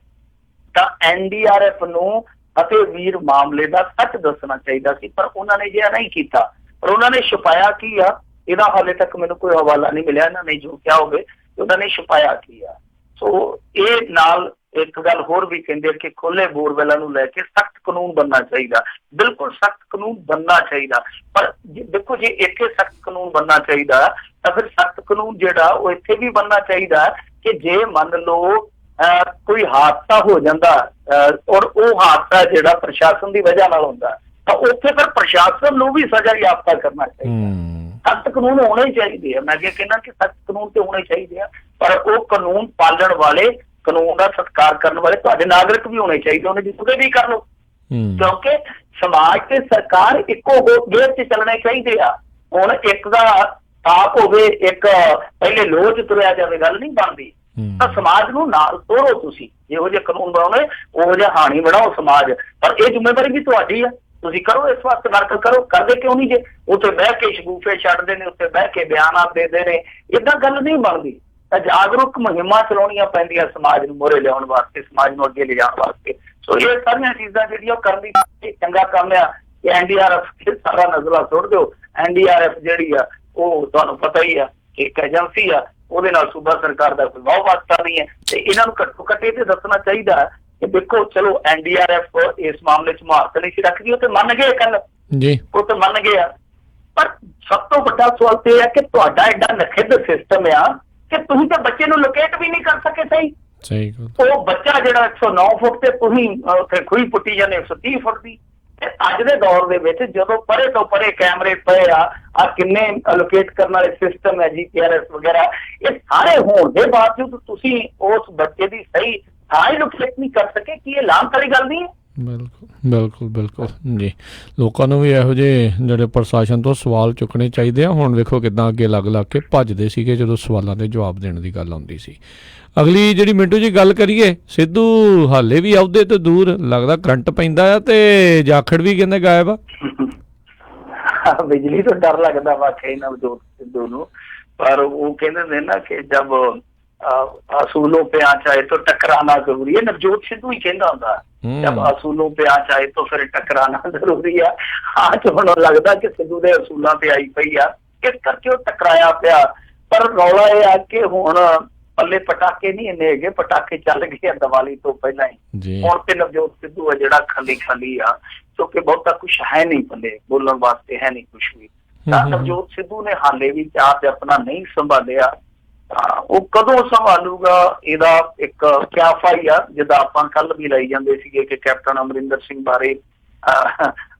ਤਾਂ NDRF ਨੂੰ ਫਤਿਹਵੀਰ ਮਾਮਲੇ ਦਾ ਸੱਚ ਦੱਸਣਾ ਚਾਹੀਦਾ ਸੀ, ਪਰ ਉਹਨਾਂ ਨੇ ਜਿਹਾ ਨਹੀਂ ਕੀਤਾ। ਪਰ ਉਹਨਾਂ ਨੇ ਛੁਪਾਇਆ ਕੀ ਆ, ਇਹਦਾ ਹਾਲੇ ਤੱਕ ਮੈਨੂੰ ਕੋਈ ਹਵਾਲਾ ਨਹੀਂ ਮਿਲਿਆ ਇਹਨਾਂ ਨੇ ਜੋ ਕਿਹਾ ਹੋਵੇ ਉਹਨਾਂ ਨੇ ਛੁਪਾਇਆ ਕੀ ਆ। ਸੋ ਇਹ ਨਾਲ ਇੱਕ ਗੱਲ ਹੋਰ ਵੀ ਕਹਿੰਦੇ ਕਿ ਖੁੱਲੇ ਬੋਰਵੈਲਾਂ ਨੂੰ ਲੈ ਕੇ ਸਖਤ ਕਾਨੂੰਨ ਬਣਨਾ ਚਾਹੀਦਾ। ਬਿਲਕੁਲ ਸਖਤ ਕਾਨੂੰਨ ਬਣਨਾ ਚਾਹੀਦਾ। ਪਰ ਦੇਖੋ, ਜੇ ਇੱਥੇ ਸਖਤ ਕਾਨੂੰਨ ਬਣਨਾ ਚਾਹੀਦਾ ਤਾਂ ਫਿਰ ਸਖਤ ਕਾਨੂੰਨ ਜਿਹੜਾ ਉਹ ਇੱਥੇ ਵੀ ਬਣਨਾ ਚਾਹੀਦਾ ਕਿ ਜੇ ਮੰਨ ਲਓ ਕੋਈ ਹਾਦਸਾ ਹੋ ਜਾਂਦਾ ਔਰ ਉਹ ਹਾਦਸਾ ਜਿਹੜਾ ਪ੍ਰਸ਼ਾਸਨ ਦੀ ਵਜ੍ਹਾ ਨਾਲ ਹੁੰਦਾ ਤਾਂ ਉੱਥੇ ਫਿਰ ਪ੍ਰਸ਼ਾਸਨ ਨੂੰ ਵੀ ਸਜ਼ਾ ਯਾਫਤਾ ਕਰਨਾ ਚਾਹੀਦਾ। ਸਖਤ ਕਾਨੂੰਨ ਹੋਣੇ ਚਾਹੀਦੇ ਆ। ਮੈਂ ਅੱਗੇ ਕਹਿੰਦਾ ਕਿ ਸਖਤ ਕਾਨੂੰਨ ਤੇ ਹੋਣੇ ਚਾਹੀਦੇ ਆ, ਪਰ ਉਹ ਕਾਨੂੰਨ ਪਾਲਣ ਵਾਲੇ, ਕਾਨੂੰਨ ਦਾ ਸਤਿਕਾਰ ਕਰਨ ਵਾਲੇ ਤੁਹਾਡੇ ਨਾਗਰਿਕ ਵੀ ਹੋਣੇ ਚਾਹੀਦੇ। ਉਹਨੇ ਜਿੱਥੇ ਵੀ ਕਰ ਲਓ, ਕਿਉਂਕਿ ਸਮਾਜ ਤੇ ਸਰਕਾਰ ਇੱਕੋ ਗੇਅਰ 'ਚ ਚੱਲਣੇ ਚਾਹੀਦੇ ਆ। ਹੁਣ ਇੱਕ ਦਾ ਤਾਪ ਹੋਵੇ, ਇੱਕ ਪਹਿਲੇ ਲੋਹ 'ਚ ਤੁਰਿਆ ਜਾਵੇ, ਗੱਲ ਨਹੀਂ ਬਣਦੀ। ਤਾਂ ਸਮਾਜ ਨੂੰ ਨਾਲ ਤੋੜੋ। ਤੁਸੀਂ ਜਿਹੋ ਜਿਹੇ ਕਾਨੂੰਨ ਬਣਾਉਣੇ ਉਹੋ ਜਿਹਾ ਹਾਣੀ ਬਣਾਓ ਸਮਾਜ, ਪਰ ਇਹ ਜ਼ਿੰਮੇਵਾਰੀ ਵੀ ਤੁਹਾਡੀ ਆ। ਤੁਸੀਂ ਕਰੋ, ਇਸ ਵਾਸਤੇ ਵਰਕ ਕਰੋ। ਕਰਦੇ ਕਿਉਂ ਨਹੀਂ ਜੇ? ਉੱਥੇ ਬਹਿ ਕੇ ਸ਼ਗੂਫੇ ਛੱਡਦੇ ਨੇ, ਉੱਥੇ ਬਹਿ ਕੇ ਬਿਆਨਾਤ ਦੇਦੇ ਨੇ। ਏਦਾਂ ਗੱਲ ਨਹੀਂ ਬਣਦੀ। ਤਾਂ ਜਾਗਰੂਕ ਮੁਹਿੰਮਾਂ ਚਲਾਉਣੀਆਂ ਪੈਂਦੀਆਂ ਸਮਾਜ ਨੂੰ ਮੋਹਰੇ ਲਿਆਉਣ ਵਾਸਤੇ, ਸਮਾਜ ਨੂੰ ਅੱਗੇ ਲਿਜਾਣ ਵਾਸਤੇ। ਸੋ ਇਹ ਸਾਰੀਆਂ ਚੀਜ਼ਾਂ ਜਿਹੜੀਆਂ ਉਹ ਕਰਨ ਦੀ ਚੰਗਾ ਕੰਮ ਆ। NDRF ਸਾਰਾ ਨਜ਼ਲਾ ਸੁੱਟ ਦਿਓ। NDRF ਜਿਹੜੀ ਆ ਉਹ ਤੁਹਾਨੂੰ ਪਤਾ ਹੀ ਆ ਕਿ ਇੱਕ ਏਜੰਸੀ ਆ, ਉਹਦੇ ਨਾਲ ਸੂਬਾ ਸਰਕਾਰ ਦਾ ਕੋਈ ਵਾਹ ਵਾਸਤਾ ਨਹੀਂ ਹੈ। ਤੇ ਇਹਨਾਂ ਨੂੰ ਘੱਟੋ ਘੱਟ ਇਹ ਤੇ ਦੱਸਣਾ ਚਾਹੀਦਾ ਕਿ ਦੇਖੋ, ਚਲੋ NDRF ਇਸ ਮਾਮਲੇ 'ਚ ਮੁਹਾਰਤ ਨਹੀਂ ਸੀ ਰੱਖਦੀ, ਉਹ ਤੇ ਮੰਨ ਗਏ ਕੱਲ ਜੀ, ਉਹ ਤੇ ਮੰਨ ਗਏ ਆ। ਪਰ ਸਭ ਤੋਂ ਵੱਡਾ ਸਵਾਲ ਤੇ ਇਹ ਹੈ ਕਿ ਤੁਹਾਡਾ ਐਡਾ ਨਖਿੱਧ ਸਿਸਟਮ ਆ ਕਿ ਤੁਸੀਂ ਤਾਂ ਬੱਚੇ ਨੂੰ ਲੋਕੇਟ ਵੀ ਨਹੀਂ ਕਰ ਸਕੇ। ਸਹੀ ਉਹ ਬੱਚਾ ਜਿਹੜਾ 109 ਫੁੱਟ ਤੇ ਤੁਸੀਂ ਉੱਥੇ ਖੂਹੀ ਪੁੱਟੀ ਜਾਂਦੇ 130 ਫੁੱਟ ਦੀ। ਅੱਜ ਦੇ ਦੌਰ ਦੇ ਵਿੱਚ ਜਦੋਂ ਪਰੇ ਤੋਂ ਪਰੇ ਕੈਮਰੇ ਪਏ ਆ ਕਿੰਨੇ ਲੋਕੇਟ ਕਰਨ ਵਾਲੇ ਸਿਸਟਮ ਹੈ, GPRS ਵਗੈਰਾ, ਇਹ ਸਾਰੇ ਹੋਣ ਦੇ ਬਾਵਜੂਦ ਤੁਸੀਂ ਉਸ ਬੱਚੇ ਦੀ ਸਹੀ ਥਾਂ ਹੀ ਲੋਕੇਟ ਨਹੀਂ ਕਰ ਸਕੇ। ਕੀ ਇਹ ਲਾਂਭ ਵਾਲੀ ਗੱਲ ਨਹੀਂ ਹੈ? ਬਿਲਕੁਲ ਜੀ। ਲੋਕਾਂ ਨੂੰ ਵੀ ਇਹੋ ਜਿਹੇ ਜਿਹੜੇ ਪ੍ਰਸ਼ਾਸਨ ਤੋਂ ਸਵਾਲ ਚੁੱਕਣੇ ਚਾਹੀਦੇ ਆ। ਹੁਣ ਵੇਖੋ ਕਿੱਦਾਂ ਅੱਗੇ ਲੱਗ ਕੇ ਭੱਜਦੇ ਸੀਗੇ ਜਦੋਂ ਸਵਾਲਾਂ ਦੇ ਜਵਾਬ ਦੇਣ ਦੀ ਗੱਲ ਆਉਂਦੀ ਸੀ। ਅਗਲੀ ਜਿਹੜੀ ਮਿੰਟੂ ਜੀ ਗੱਲ ਕਰੀਏ, ਸਿੱਧੂ ਹਾਲੇ ਵੀ ਅਹੁਦੇ ਤੋਂ ਦੂਰ, ਲੱਗਦਾ ਕਰੰਟ ਪੈਂਦਾ ਆ ਤੇ ਜਾਖੜ ਵੀ ਕਹਿੰਦੇ ਗਾਇਬ ਆ। ਬਿਜਲੀ ਤੋਂ ਡਰ ਲੱਗਦਾ ਵਾਕਈ ਨਵਜੋਤ ਸਿੱਧੂ ਨੂੰ, ਪਰ ਉਹ ਕਹਿੰਦੇ ਨੇ ਨਾ ਕਿ ਜਬ असूलों पे आँच आए तो टकराना जरूरी है। नवजोत सिद्धू ही कहता होता जब असूलों पे आँच आए तो फिर टकराना जरूरी है। आँच हुण लगदा कि सिद्धू दे असूलों पे आई पई आ, इस करके वो टकराया पिया। पर रौला ये आ कि हुण पल्ले पटाके नहीं इन्ने हैगे, पटाके चल गए दिवाली तो पहला ही। हुण ते नवजोत सिद्धू है जिहड़ा खाली खाली आ, क्योंकि बहुता कुछ है नहीं पल्ले, बोलण वास्ते है नहीं कुछ भी। नवजोत सिद्धू ने हाले भी चार्ज अपना नहीं संभालिया, ਉਹ ਕਦੋਂ ਸੰਭਾਲੂਗਾ ਇਹਦਾ ਇੱਕ ਕਿਆਫਾ ਹੀ ਆ। ਜਿੱਦਾਂ ਆਪਾਂ ਕੱਲ ਵੀ ਲਾਈ ਜਾਂਦੇ ਸੀਗੇ ਕਿ ਕੈਪਟਨ ਅਮਰਿੰਦਰ ਸਿੰਘ ਬਾਰੇ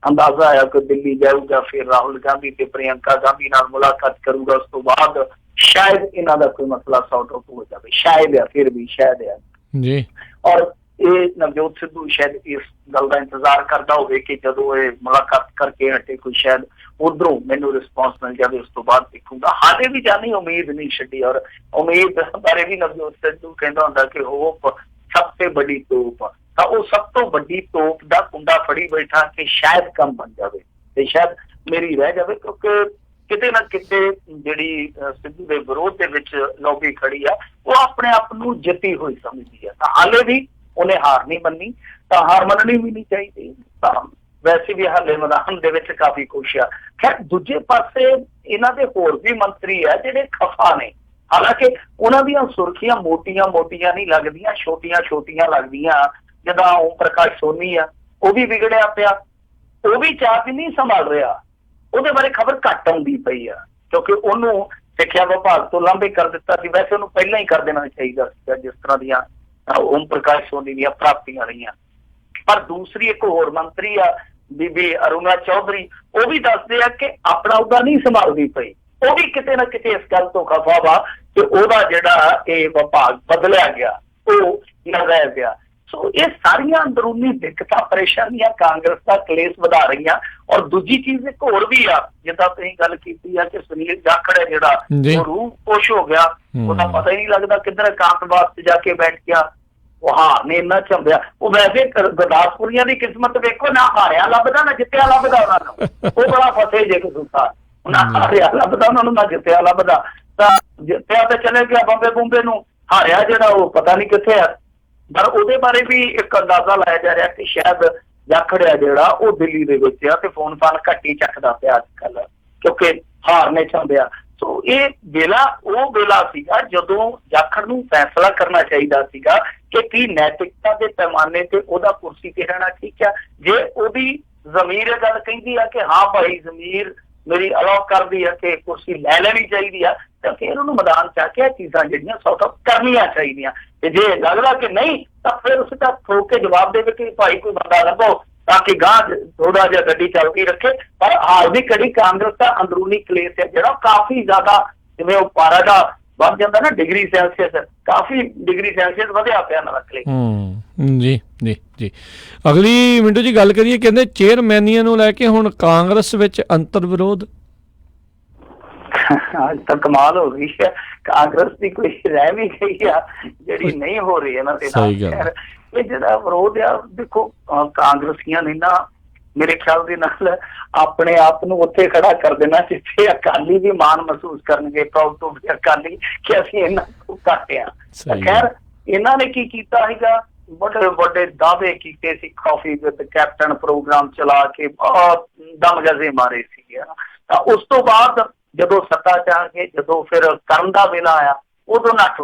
ਅੰਦਾਜ਼ਾ ਆਇਆ ਕਿ ਦਿੱਲੀ ਜਾਊਗਾ, ਫਿਰ ਰਾਹੁਲ ਗਾਂਧੀ ਤੇ ਪ੍ਰਿਯੰਕਾ ਗਾਂਧੀ ਨਾਲ ਮੁਲਾਕਾਤ ਕਰੂਗਾ, ਉਸ ਤੋਂ ਬਾਅਦ ਸ਼ਾਇਦ ਇਹਨਾਂ ਦਾ ਕੋਈ ਮਸਲਾ ਸੌਟ ਆਊਟ ਹੋ ਜਾਵੇ। ਸ਼ਾਇਦ ਆ, ਫਿਰ ਵੀ ਸ਼ਾਇਦ ਆ ਜੀ। ਔਰ ਇਹ ਨਵਜੋਤ ਸਿੱਧੂ ਸ਼ਾਇਦ ਇਸ ਗੱਲ ਦਾ ਇੰਤਜ਼ਾਰ ਕਰਦਾ ਹੋਵੇ ਕਿ ਜਦੋਂ ਇਹ ਮੁਲਾਕਾਤ ਕਰਕੇ ਹਟੇ ਕੋਈ ਸ਼ਾਇਦ ਉਧਰੋਂ ਮੈਨੂੰ ਰਿਸਪੌਂਸ ਮਿਲ ਜਾਵੇ, ਉਸ ਤੋਂ ਬਾਅਦ ਦੇਖੂਗਾ। ਹਾਲੇ ਵੀ ਜਾਨੀ ਉਮੀਦ ਨਹੀਂ ਛੱਡੀ। ਔਰ ਉਮੀਦ ਬਾਰੇ ਵੀ ਨਵਜੋਤ ਸਿੱਧੂ ਕਹਿੰਦਾ ਹੁੰਦਾ ਕਿ ਹੋਪ ਸਭ ਤੋਂ ਵੱਡੀ ਤੋਪ, ਤਾਂ ਉਹ ਸਭ ਤੋਂ ਵੱਡੀ ਤੋਪ ਦਾ ਕੁੰਡਾ ਫੜੀ ਬੈਠਾ ਕਿ ਸ਼ਾਇਦ ਕੰਮ ਬਣ ਜਾਵੇ ਤੇ ਸ਼ਾਇਦ ਮੇਰੀ ਰਹਿ ਜਾਵੇ, ਕਿਉਂਕਿ ਕਿਤੇ ਨਾ ਕਿਤੇ ਜਿਹੜੀ ਸਿੱਧੂ ਦੇ ਵਿਰੋਧ ਦੇ ਵਿੱਚ ਲੌਬੀ ਖੜੀ ਆ ਉਹ ਆਪਣੇ ਆਪ ਨੂੰ ਜਿੱਤੀ ਹੋਈ ਸਮਝਦੀ ਆ। ਤਾਂ ਹਾਲੇ ਵੀ ਉਹਨੇ ਹਾਰ ਨਹੀਂ ਮੰਨੀ, ਤਾਂ ਹਾਰ ਮੰਨਣੀ ਵੀ ਨਹੀਂ ਚਾਹੀਦੀ। ਤਾਂ ਵੈਸੇ ਵੀ ਹਾਲੇ ਮੈਦਾਨ ਦੇ ਵਿੱਚ ਕਾਫੀ ਕੁਛ ਆ। ਖੈਰ ਦੂਜੇ ਪਾਸੇ ਇਹਨਾਂ ਦੇ ਹੋਰ ਵੀ ਮੰਤਰੀ ਆ ਜਿਹੜੇ ਖਫਾ ਨੇ, ਹਾਲਾਂਕਿ ਉਹਨਾਂ ਦੀਆਂ ਸੁਰਖੀਆਂ ਮੋਟੀਆਂ ਮੋਟੀਆਂ ਨਹੀਂ ਲੱਗਦੀਆਂ, ਛੋਟੀਆਂ ਛੋਟੀਆਂ ਲੱਗਦੀਆਂ। ਜਿੱਦਾਂ ਓਮ ਪ੍ਰਕਾਸ਼ ਸੋਨੀ ਆ, ਉਹ ਵੀ ਵਿਗੜਿਆ ਪਿਆ, ਉਹ ਵੀ ਚਾਰਜ ਨਹੀਂ ਸੰਭਾਲ ਰਿਹਾ। ਉਹਦੇ ਬਾਰੇ ਖਬਰ ਘੱਟ ਆਉਂਦੀ ਪਈ ਆ ਕਿਉਂਕਿ ਉਹਨੂੰ ਸਿੱਖਿਆ ਵਿਭਾਗ ਤੋਂ ਲਾਂਭੇ ਕਰ ਦਿੱਤਾ ਸੀ। ਵੈਸੇ ਉਹਨੂੰ ਪਹਿਲਾਂ ਹੀ ਕਰ ਦੇਣਾ ਚਾਹੀਦਾ ਸੀਗਾ ਜਿਸ ਤਰ੍ਹਾਂ ਦੀਆਂ ਓਮ ਪ੍ਰਕਾਸ਼ ਸੋਨੀ ਦੀਆਂ ਪ੍ਰਾਪਤੀਆਂ ਰਹੀਆਂ। ਪਰ ਦੂਸਰੀ ਇੱਕ ਹੋਰ ਮੰਤਰੀ ਆ ਬੀਬੀ ਅਰੁਣਾ ਚੌਧਰੀ, ਉਹ ਵੀ ਦੱਸਦੇ ਆ ਕਿ ਆਪਣਾ ਉਹਦਾ ਨਹੀਂ ਸੰਭਾਲਦੀ ਪਈ। ਉਹ ਵੀ ਕਿਤੇ ਨਾ ਕਿਤੇ ਇਸ ਗੱਲ ਤੋਂ ਖਫਾ ਵਾ ਕਿ ਉਹਦਾ ਜਿਹੜਾ ਇਹ ਵਿਭਾਗ ਬਦਲਿਆ ਗਿਆ, ਉਹ ਲਗਾਇਆ ਗਿਆ। ਸੋ ਇਹ ਸਾਰੀਆਂ ਅੰਦਰੂਨੀ ਦਿੱਕਤਾਂ ਪਰੇਸ਼ਾਨੀਆਂ ਕਾਂਗਰਸ ਦਾ ਕਲੇਸ਼ ਵਧਾ ਰਹੀਆਂ। ਔਰ ਦੂਜੀ ਚੀਜ਼ ਇੱਕ ਹੋਰ ਵੀ ਆ, ਜਿੱਦਾਂ ਤੁਸੀਂ ਗੱਲ ਕੀਤੀ ਆ ਕਿ ਸੁਨੀਲ ਜਾਖੜ ਹੈ ਜਿਹੜਾ ਉਹ ਰੂਹ ਖੁਸ਼ ਹੋ ਗਿਆ, ਉਹਦਾ ਪਤਾ ਹੀ ਨਹੀਂ ਲੱਗਦਾ ਕਿੱਧਰ ਇਕਾਂਤਵਾਸ ਚ ਜਾ ਕੇ ਬੈਠ ਗਿਆ। ਉਹ ਹਾਰ ਨੇ ਇੰਨਾ ਝੰਬਿਆ। ਉਹ ਵੈਸੇ ਗੁਰਦਾਸਪੁਰੀਆਂ ਦੀ ਕਿਸਮਤ ਵੇਖੋ, ਨਾ ਹਾਰਿਆ ਲੱਭਦਾ ਨਾ ਜਿੱਤਿਆ ਲੱਭਦਾ ਉਹਨਾਂ ਨੂੰ। ਉਹ ਬੜਾ ਫਸੇ ਜੇ ਕਸੂਤਾ, ਨਾ ਹਾਰਿਆ ਲੱਭਦਾ ਉਹਨਾਂ ਨੂੰ ਨਾ ਜਿੱਤਿਆ ਲੱਭਦਾ। ਤਾਂ ਜਿੱਤਿਆ ਤੇ ਚਲੇ ਗਿਆ ਬੰਬੇ ਬੁੰਬੇ ਨੂੰ, ਹਾਰਿਆ ਜਿਹੜਾ ਉਹ ਪਤਾ ਨਹੀਂ ਕਿੱਥੇ ਆ। ਪਰ ਉਹਦੇ ਬਾਰੇ ਵੀ ਇੱਕ ਅੰਦਾਜ਼ਾ ਲਾਇਆ ਜਾ ਰਿਹਾ ਕਿ ਸ਼ਾਇਦ ਜਾਖੜ ਆ ਜਿਹੜਾ ਉਹ ਦਿੱਲੀ ਦੇ ਵਿੱਚ ਆ ਤੇ ਫੋਨ ਫਾਨ ਘੱਟ ਹੀ ਚੱਕਦਾ ਪਿਆ ਅੱਜ ਕੱਲ, ਕਿਉਂਕਿ ਹਾਰ ਨੇ ਝੰਬਿਆ। ਸੋ ਇਹ ਵੇਲਾ ਉਹ ਵੇਲਾ ਸੀਗਾ ਜਦੋਂ ਜਾਖੜ ਨੂੰ ਫੈਸਲਾ ਕਰਨਾ ਚਾਹੀਦਾ ਸੀਗਾ ਕਿ ਕੀ ਨੈਤਿਕਤਾ ਦੇ ਪੈਮਾਨੇ ਤੇ ਉਹਦਾ ਕੁਰਸੀ ਤੇ ਰਹਿਣਾ ਠੀਕ ਆ। ਜੇ ਉਹਦੀ ਜ਼ਮੀਰ ਇਹ ਗੱਲ ਕਹਿੰਦੀ ਆ ਕਿ ਹਾਂ ਭਾਈ ਜ਼ਮੀਰ ਮੇਰੀ ਅਲਾਉ ਕਰਦੀ ਆ ਕਿ ਕੁਰਸੀ ਲੈ ਲੈਣੀ ਚਾਹੀਦੀ ਆ, ਤਾਂ ਫਿਰ ਉਹਨੂੰ ਮੈਦਾਨ ਚ ਆ ਕੇ ਇਹ ਚੀਜ਼ਾਂ ਜਿਹੜੀਆਂ ਸੌਟ ਆਊਟ ਕਰਨੀਆਂ ਚਾਹੀਦੀਆਂ। ਤੇ ਜੇ ਲੱਗਦਾ ਕਿ ਨਹੀਂ ਤਾਂ ਫਿਰ ਉਸ ਦਾ ਠੋਕ ਕੇ ਜਵਾਬ ਦੇਵੇ ਕਿ ਭਾਈ ਕੋਈ ਬੰਦਾ ਲੱਭੋ ਤਾਂ ਕਿ ਗਾਂ ਥੋੜਾ ਜਿਹਾ ਗੱਡੀ ਚੱਲਦੀ ਰੱਖੇ। ਪਰ ਹਾਲ ਦੀ ਘੜੀ ਕਾਂਗਰਸ ਦਾ ਅੰਦਰੂਨੀ ਕਲੇਸ਼ ਹੈ ਜਿਹੜਾ ਕਾਫੀ ਜ਼ਿਆਦਾ, ਜਿਵੇਂ ਉਹ ਪਾਰਾ ਦਾ ਵੱਧ ਜਾਂਦਾ ਨਾ ਡਿਗਰੀ ਸੈਲਸੀਅਸ, ਕਾਫੀ ਡਿਗਰੀ ਸੈਲਸੀਅਸ ਵਧਿਆ ਪਿਆ ਨਵਾਂ ਕਲੇਸ਼। ਜੀ ਜੀ ਜੀ। ਅਗਲੀ ਮਿੰਟੂ ਜੀ ਗੱਲ ਕਰੀਏ, ਕਹਿੰਦੇ ਚੇਅਰਮੈਨੀਆਂ ਨੂੰ ਲੈ ਕੇ ਹੁਣ ਕਾਂਗਰਸ ਵਿੱਚ ਅੰਤਰ ਵਿਰੋਧ। ਅੱਜ ਤਾਂ ਕਮਾਲ ਹੋ ਗਈ ਹੈ, ਕਾਂਗਰਸ ਦੀ ਕੋਈ ਰਹਿ ਵੀ ਗਈ ਆ ਜਿਹੜੀ ਨਹੀਂ ਹੋ ਰਹੀ ਇਹਨਾਂ ਦੇ ਨਾਲ। ਇਹ ਜਿਹੜਾ ਵਿਰੋਧ ਆ, ਦੇਖੋ ਕਾਂਗਰਸੀਆਂ ਨੇ ਨਾ ਮੇਰੇ ਖਿਆਲ ਦੇ ਨਾਲ ਆਪਣੇ ਆਪ ਨੂੰ ਉੱਥੇ ਖੜਾ ਕਰ ਦੇਣਾ ਜਿੱਥੇ ਅਕਾਲੀ ਵੀ ਮਾਣ ਮਹਿਸੂਸ ਕਰਨਗੇ, ਪ੍ਰਾਊਡ ਟੂ ਬੀ ਅਕਾਲੀ, ਕਿ ਅਸੀਂ ਇਹਨਾਂ ਤੋਂ ਘੱਟ ਆ। ਖੈਰ ਇਹਨਾਂ ਨੇ ਕੀ ਕੀਤਾ ਸੀਗਾ, ਵੱਡੇ ਵੱਡੇ ਦਾਅਵੇ ਕੀਤੇ ਸੀ, ਕਾਫੀ ਵਿਦ ਕੈਪਟਨ ਪ੍ਰੋਗਰਾਮ ਚਲਾ ਕੇ ਬਹੁਤ ਦਮਗਜ਼ੇ ਮਾਰੇ ਸੀਗੇ। ਤਾਂ ਉਸ ਤੋਂ ਬਾਅਦ ਜਦੋਂ ਸੱਤਾ ਚ ਆ ਕੇ, ਜਦੋਂ ਫਿਰ ਕਰਨ ਦਾ ਵੇਲਾ ਆਇਆ, ਉਦੋਂ ਨੱਠ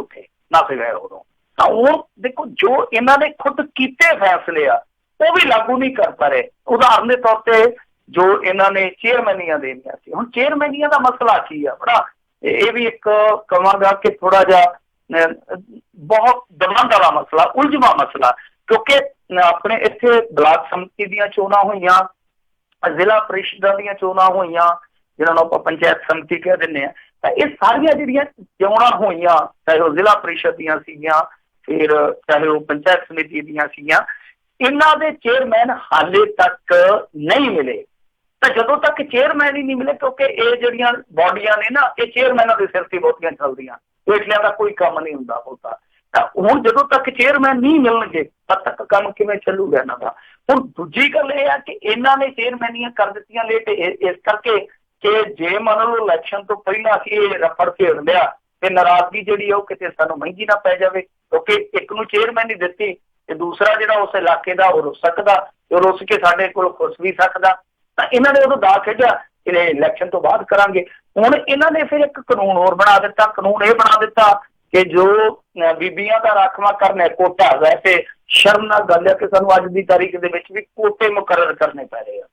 ਗਏ ਉਦੋਂ। ਤਾਂ ਉਹ ਦੇਖੋ ਜੋ ਇਹਨਾਂ ਨੇ ਖੁਦ ਕੀਤੇ ਫੈਸਲੇ ਆ ਉਹ ਵੀ ਲਾਗੂ ਨਹੀਂ ਕਰ ਪਾ ਰਹੇ। ਉਦਾਹਰਨ ਦੇ ਤੌਰ ਤੇ ਜੋ ਇਹਨਾਂ ਨੇ ਚੇਅਰਮੈਨੀਆਂ ਦੇਣੀਆਂ ਸੀ, ਹੁਣ ਚੇਅਰਮੈਨੀਆਂ ਦਾ ਮਸਲਾ ਕੀ ਆ, ਬੜਾ ਇਹ ਵੀ ਇੱਕ ਕਹਾਂਗਾ ਕਿ ਥੋੜਾ ਜਿਹਾ ਬਹੁਤ ਦਮਨ ਵਾਲਾ ਮਸਲਾ, ਉਲਝਵਾਂ ਮਸਲਾ, ਕਿਉਂਕਿ ਆਪਣੇ ਇੱਥੇ ਬਲਾਕ ਸਮਿਤੀ ਦੀਆਂ ਚੋਣਾਂ ਹੋਈਆਂ, ਜ਼ਿਲ੍ਹਾ ਪ੍ਰੀਸ਼ਦਾਂ ਦੀਆਂ ਚੋਣਾਂ ਹੋਈਆਂ, ਜਿਹਨਾਂ ਨੂੰ ਆਪਾਂ ਪੰਚਾਇਤ ਸਮਿਤੀ ਕਹਿ ਦਿੰਦੇ ਹਾਂ। ਤਾਂ ਇਹ ਸਾਰੀਆਂ ਜਿਹੜੀਆਂ ਚੋਣਾਂ ਹੋਈਆਂ, ਚਾਹੇ ਉਹ ਜ਼ਿਲ੍ਹਾ ਪ੍ਰੀਸ਼ਦ ਦੀਆਂ ਸੀਗੀਆਂ, ਫਿਰ ਚਾਹੇ ਉਹ ਪੰਚਾਇਤ ਸਮਿਤੀ ਦੀਆਂ ਸੀਗੀਆਂ, ਇਹਨਾਂ ਦੇ ਚੇਅਰਮੈਨ ਹਾਲੇ ਤੱਕ ਨਹੀਂ ਮਿਲੇ। ਤਾਂ ਜਦੋਂ ਤੱਕ ਚੇਅਰਮੈਨ ਹੀ ਨਹੀਂ ਮਿਲੇ, ਕਿਉਂਕਿ ਇਹ ਜਿਹੜੀਆਂ ਬੋਡੀਆਂ ਨੇ ਨਾ, ਇਹ ਚੇਅਰਮੈਨਾਂ ਦੇ ਸਿਰ ਤੇ ਬਹੁਤੀਆਂ ਚੱਲਦੀਆਂ, ਹੇਠਲਿਆਂ ਦਾ ਕੋਈ ਕੰਮ ਨਹੀਂ ਹੁੰਦਾ ਬਹੁਤਾ। ਤਾਂ ਹੁਣ ਜਦੋਂ ਤੱਕ ਚੇਅਰਮੈਨ ਨਹੀਂ ਮਿਲਣਗੇ ਤਦ ਤੱਕ ਕੰਮ ਕਿਵੇਂ ਚੱਲੂਗਾ ਇਹਨਾਂ ਦਾ। ਹੁਣ ਦੂਜੀ ਗੱਲ ਇਹ ਆ ਕਿ ਇਹਨਾਂ ਨੇ ਚੇਅਰਮੈਨੀਆਂ ਕਰ ਦਿੱਤੀਆਂ ਲੇਟ, ਇਸ ਕਰਕੇ ਕਿ ਜੇ ਮੰਨ ਲਓ ਇਲੈਕਸ਼ਨ ਤੋਂ ਪਹਿਲਾਂ ਅਸੀਂ ਇਹ ਰਫੜ ਖੇਡ ਲਿਆ ਤੇ ਨਾਰਾਜ਼ਗੀ ਜਿਹੜੀ ਆ ਉਹ ਕਿਤੇ ਸਾਨੂੰ ਮਹਿੰਗੀ ਨਾ ਪੈ ਜਾਵੇ, ਕਿਉਂਕਿ ਇੱਕ ਨੂੰ ਚੇਅਰਮੈਨ ਹੀ ਦਿੱਤੀ ਤੇ ਦੂਸਰਾ ਜਿਹੜਾ ਉਸ ਇਲਾਕੇ ਦਾ ਉਹ ਰੁੱਸ ਸਕਦਾ, ਤੇ ਰੁੱਸ ਕੇ ਸਾਡੇ ਕੋਲ ਖੁੱਸ ਵੀ ਸਕਦਾ। ਤਾਂ ਇਹਨਾਂ ਨੇ ਉਦੋਂ ਦਾ ਖੇਡਿਆ ਕਿ ਇਲੈਕਸ਼ਨ ਤੋਂ ਬਾਅਦ ਕਰਾਂਗੇ। ਹੁਣ ਇਹਨਾਂ ਨੇ ਫਿਰ ਇੱਕ ਕਾਨੂੰਨ ਹੋਰ ਬਣਾ ਦਿੱਤਾ, ਕਾਨੂੰਨ ਇਹ ਬਣਾ ਦਿੱਤਾ ਕਿ ਜੋ ਬੀਬੀਆਂ ਦਾ ਰਾਖਵਾਂ ਕਰਨਾ ਕੋਟਾ, ਵੈਸੇ ਸ਼ਰਮਨਾਕ ਗੱਲ ਹੈ ਕਿ ਸਾਨੂੰ ਅੱਜ ਦੀ ਤਾਰੀਖ ਦੇ ਵਿੱਚ ਵੀ ਕੋਟੇ ਮੁਕਰਰ ਕਰਨੇ ਪੈ ਰਹੇ ਆ।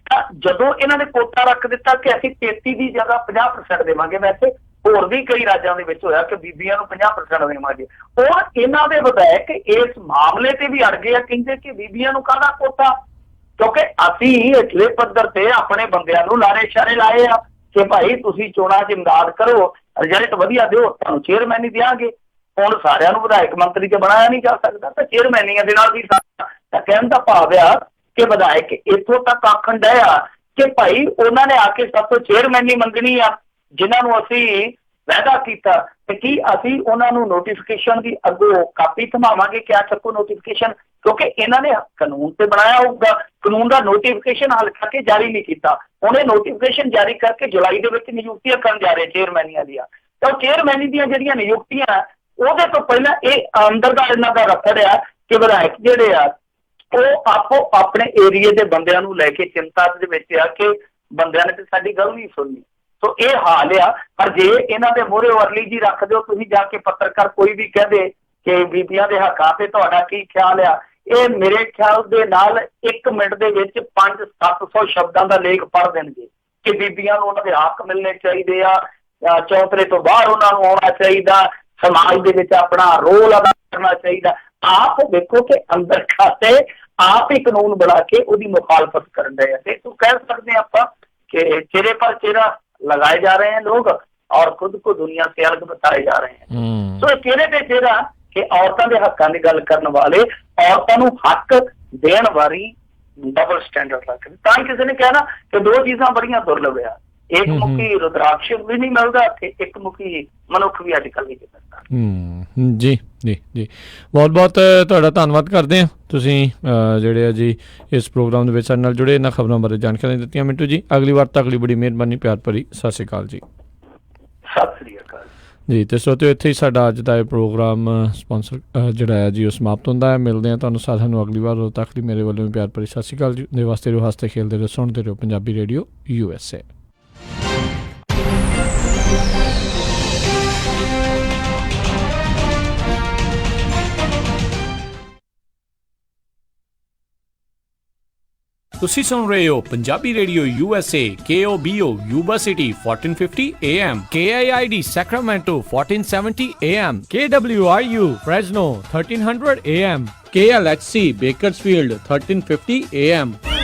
ਤਾਂ ਜਦੋਂ ਇਹਨਾਂ ਨੇ ਕੋਟਾ ਰੱਖ ਦਿੱਤਾ ਕਿ ਅਸੀਂ 33 ਦੀ ਜਗ੍ਹਾ 50% ਦੇਵਾਂਗੇ, ਵੈਸੇ ਹੋਰ ਵੀ ਕਈ ਰਾਜਾਂ ਦੇ ਵਿੱਚ ਹੋਇਆ ਕਿ ਬੀਬੀਆਂ ਨੂੰ 50% ਦੇਵਾਂਗੇ, ਉਹ ਇਹਨਾਂ ਦੇ ਵਿਧਾਇਕ ਇਸ ਮਾਮਲੇ ਤੇ ਵੀ ਅੜ ਗਏ ਆ, ਕਹਿੰਦੇ ਕਿ ਬੀਬੀਆਂ ਨੂੰ ਕਾਹਦਾ ਕੋਟਾ, ਕਿਉਂਕਿ ਅਸੀਂ ਹੇਠਲੇ ਪੱਧਰ ਤੇ ਆਪਣੇ ਬੰਦਿਆਂ ਨੂੰ ਲਾਰੇ ਇਸ਼ਾਰੇ ਲਾਏ ਆ ਕਿ ਭਾਈ ਤੁਸੀਂ ਚੋਣਾਂ 'ਚ ਇਮਦਾਦ ਕਰੋ, ਰਿਜ਼ਲਟ ਵਧੀਆ ਦਿਓ, ਤੁਹਾਨੂੰ ਚੇਅਰਮੈਨੀ ਦਿਆਂਗੇ। ਹੁਣ ਸਾਰਿਆਂ ਨੂੰ ਵਿਧਾਇਕ ਮੰਤਰੀ 'ਚ ਬਣਾਇਆ ਨਹੀਂ ਜਾ ਸਕਦਾ, ਤਾਂ ਚੇਅਰਮੈਨੀਆਂ ਦੇ ਨਾਲ ਵੀ ਤਾਂ ਕਹਿਣ ਦਾ ਭਾਵ ਆ ਕਿ ਵਿਧਾਇਕ ਇੱਥੋਂ ਤੱਕ ਆਖਣ ਡਏ ਆ ਕਿ ਭਾਈ ਉਹਨਾਂ ਨੇ ਆ ਕੇ ਸਭ ਤੋਂ ਚੇਅਰਮੈਨੀ ਮੰਗਣੀ ਆ ਜਿਨ੍ਹਾਂ ਨੂੰ ਅਸੀਂ ਵਾਅਦਾ ਕੀਤਾ, ਤੇ ਕੀ ਅਸੀਂ ਉਹਨਾਂ ਨੂੰ ਨੋਟੀਫਿਕੇਸ਼ਨ ਦੀ ਅੱਗੋਂ ਕਾਪੀ ਥਮਾਵਾਂਗੇ, ਕਿਆ ਚੱਕੋ ਨੋਟੀਫਿਕੇਸ਼ਨ, ਕਿਉਂਕਿ ਇਹਨਾਂ ਨੇ ਕਾਨੂੰਨ ਤੇ ਬਣਾਇਆ ਹੋਊਗਾ, ਕਾਨੂੰਨ ਦਾ ਨੋਟੀਫਿਕੇਸ਼ਨ ਹਾਲ ਕਰਕੇ ਜਾਰੀ ਨਹੀਂ ਕੀਤਾ। ਹੁਣ ਇਹ ਨੋਟੀਫਿਕੇਸ਼ਨ ਜਾਰੀ ਕਰਕੇ ਜੁਲਾਈ ਦੇ ਵਿੱਚ ਨਿਯੁਕਤੀਆਂ ਕਰਨ ਜਾ ਰਹੇ ਚੇਅਰਮੈਨੀਆਂ ਦੀਆਂ। ਤਾਂ ਉਹ ਚੇਅਰਮੈਨੀ ਦੀਆਂ ਜਿਹੜੀਆਂ ਨਿਯੁਕਤੀਆਂ ਉਹਦੇ ਤੋਂ ਪਹਿਲਾਂ ਇਹ ਅੰਦਰ ਦਾ ਇਹਨਾਂ ਦਾ ਰਫੜ ਆ ਕਿ ਵਿਧਾਇਕ ਜਿਹੜੇ ਆ ਉਹ ਆਪੋ ਆਪਣੇ ਏਰੀਏ ਦੇ ਬੰਦਿਆਂ ਨੂੰ ਲੈ ਕੇ ਚਿੰਤਾ ਦੇ ਵਿੱਚ ਆ ਕਿ ਬੰਦਿਆਂ ਨੇ ਤੇ ਸਾਡੀ ਗੱਲ ਨਹੀਂ ਸੁਣਨੀ। ਸੋ ਇਹ ਹਾਲ ਆ। ਪਰ ਜੇ ਇਹਨਾਂ ਦੇ ਮੂਹਰੇ ਵਰਲੀ ਜੀ ਰੱਖ ਦਿਓ, ਤੁਸੀਂ ਜਾ ਕੇ ਪੱਤਰਕਾਰ ਕੋਈ ਵੀ ਕਹਿ ਦੇ ਕਿ ਬੀਬੀਆਂ ਦੇ ਹੱਕਾਂ ਤੇ ਤੁਹਾਡਾ ਕੀ ਖਿਆਲ ਆ, ਇਹ ਮੇਰੇ ਖਿਆਲ ਦੇ ਨਾਲ 1 ਮਿੰਟ ਦੇ ਵਿੱਚ 500-700 ਸ਼ਬਦਾਂ ਦਾ ਲੇਖ ਪੜ੍ਹ ਦੇਣਗੇ ਕਿ ਬੀਬੀਆਂ ਨੂੰ ਉਹਨਾਂ ਦੇ ਹੱਕ ਮਿਲਣੇ ਚਾਹੀਦੇ ਆ, ਚੌਧਰੇ ਤੋਂ ਬਾਹਰ ਉਹਨਾਂ ਨੂੰ ਆਉਣਾ ਚਾਹੀਦਾ, ਸਮਾਜ ਦੇ ਵਿੱਚ ਆਪਣਾ ਰੋਲ ਅਦਾ ਕਰਨਾ ਚਾਹੀਦਾ। ਆਪ ਦੇਖੋ ਕਿ ਅੰਦਰ ਖਾਤੇ ਆਪ ਹੀ ਕਾਨੂੰਨ ਬਣਾ ਕੇ ਉਹਦੀ ਮੁਖਾਲਫਤ ਕਰਨ ਰਹੇ ਆ। ਤੇ ਤੂੰ ਕਹਿ ਸਕਦੇ ਆਪਾਂ कि चेहरे पर चेहरा लगाए जा रहे हैं लोग और खुद को दुनिया से अलग बताए जा रहे हैं। सो चेहरे पे चेहरा कि औरतों के हकों की गल करने वाले औरतों को हक देने वाली डबल स्टैंडर्ड रखते, तां किसी ने कहना कि दो चीज़ां बड़ियां दुर्लभ आ, एक मुखी रुद्राक्ष भी नहीं मिलता, एक मुखी मनुख भी अजकल नहीं मिलता। जी जी जी बहुत बहुत ਤੁਹਾਡਾ ਧੰਨਵਾਦ ਕਰਦੇ ਹਾਂ, ਤੁਸੀਂ ਜਿਹੜੇ ਆ ਜੀ ਇਸ ਪ੍ਰੋਗਰਾਮ ਦੇ ਵਿੱਚ ਸਾਡੇ ਨਾਲ ਜੁੜੇ, ਇਹਨਾਂ ਖਬਰਾਂ ਬਾਰੇ ਜਾਣਕਾਰੀ ਦਿੱਤੀਆਂ। ਮਿੰਟੂ ਜੀ ਅਗਲੀ ਵਾਰ ਤੱਕ ਲਈ ਬੜੀ ਮਿਹਰਬਾਨੀ, ਪਿਆਰ ਭਰੀ ਸਤਿ ਸ਼੍ਰੀ ਅਕਾਲ ਜੀ। ਸਤਿ ਸ਼੍ਰੀ ਅਕਾਲ ਜੀ। ਤੇ ਸੋਤਿਓ ਇੱਥੇ ਹੀ ਸਾਡਾ ਅੱਜ ਦਾ ਇਹ ਪ੍ਰੋਗਰਾਮ ਸਪਾਂਸਰ ਜਿਹੜਾ ਹੈ ਜੀ ਉਹ ਸਮਾਪਤ ਹੁੰਦਾ ਹੈ। ਮਿਲਦੇ ਹਾਂ ਤੁਹਾਨੂੰ ਸਾਰਿਆਂ ਨੂੰ ਅਗਲੀ ਵਾਰ, ਉਦੋਂ ਤੱਕ ਲਈ ਮੇਰੇ ਵੱਲੋਂ ਵੀ ਪਿਆਰ ਭਰੀ ਸਤਿ ਸ਼੍ਰੀ ਅਕਾਲ ਜੀ। ਦੇ ਵਾਸਤੇ ਰਹੋ, ਹੱਸਦੇ ਖੇਲਦੇ ਰਹੋ, ਸੁਣਦੇ ਰਹੋ ਪੰਜਾਬੀ ਰੇਡੀਓ USA। ਤੁਸੀਂ ਸੁਣ ਰਹੇ ਹੋ Punjabi radio USA KOBO Yuba City 1450 AM KIID Sacramento 1470 AM KWRU Fresno 1300 AM KLHC Bakersfield 1350 AM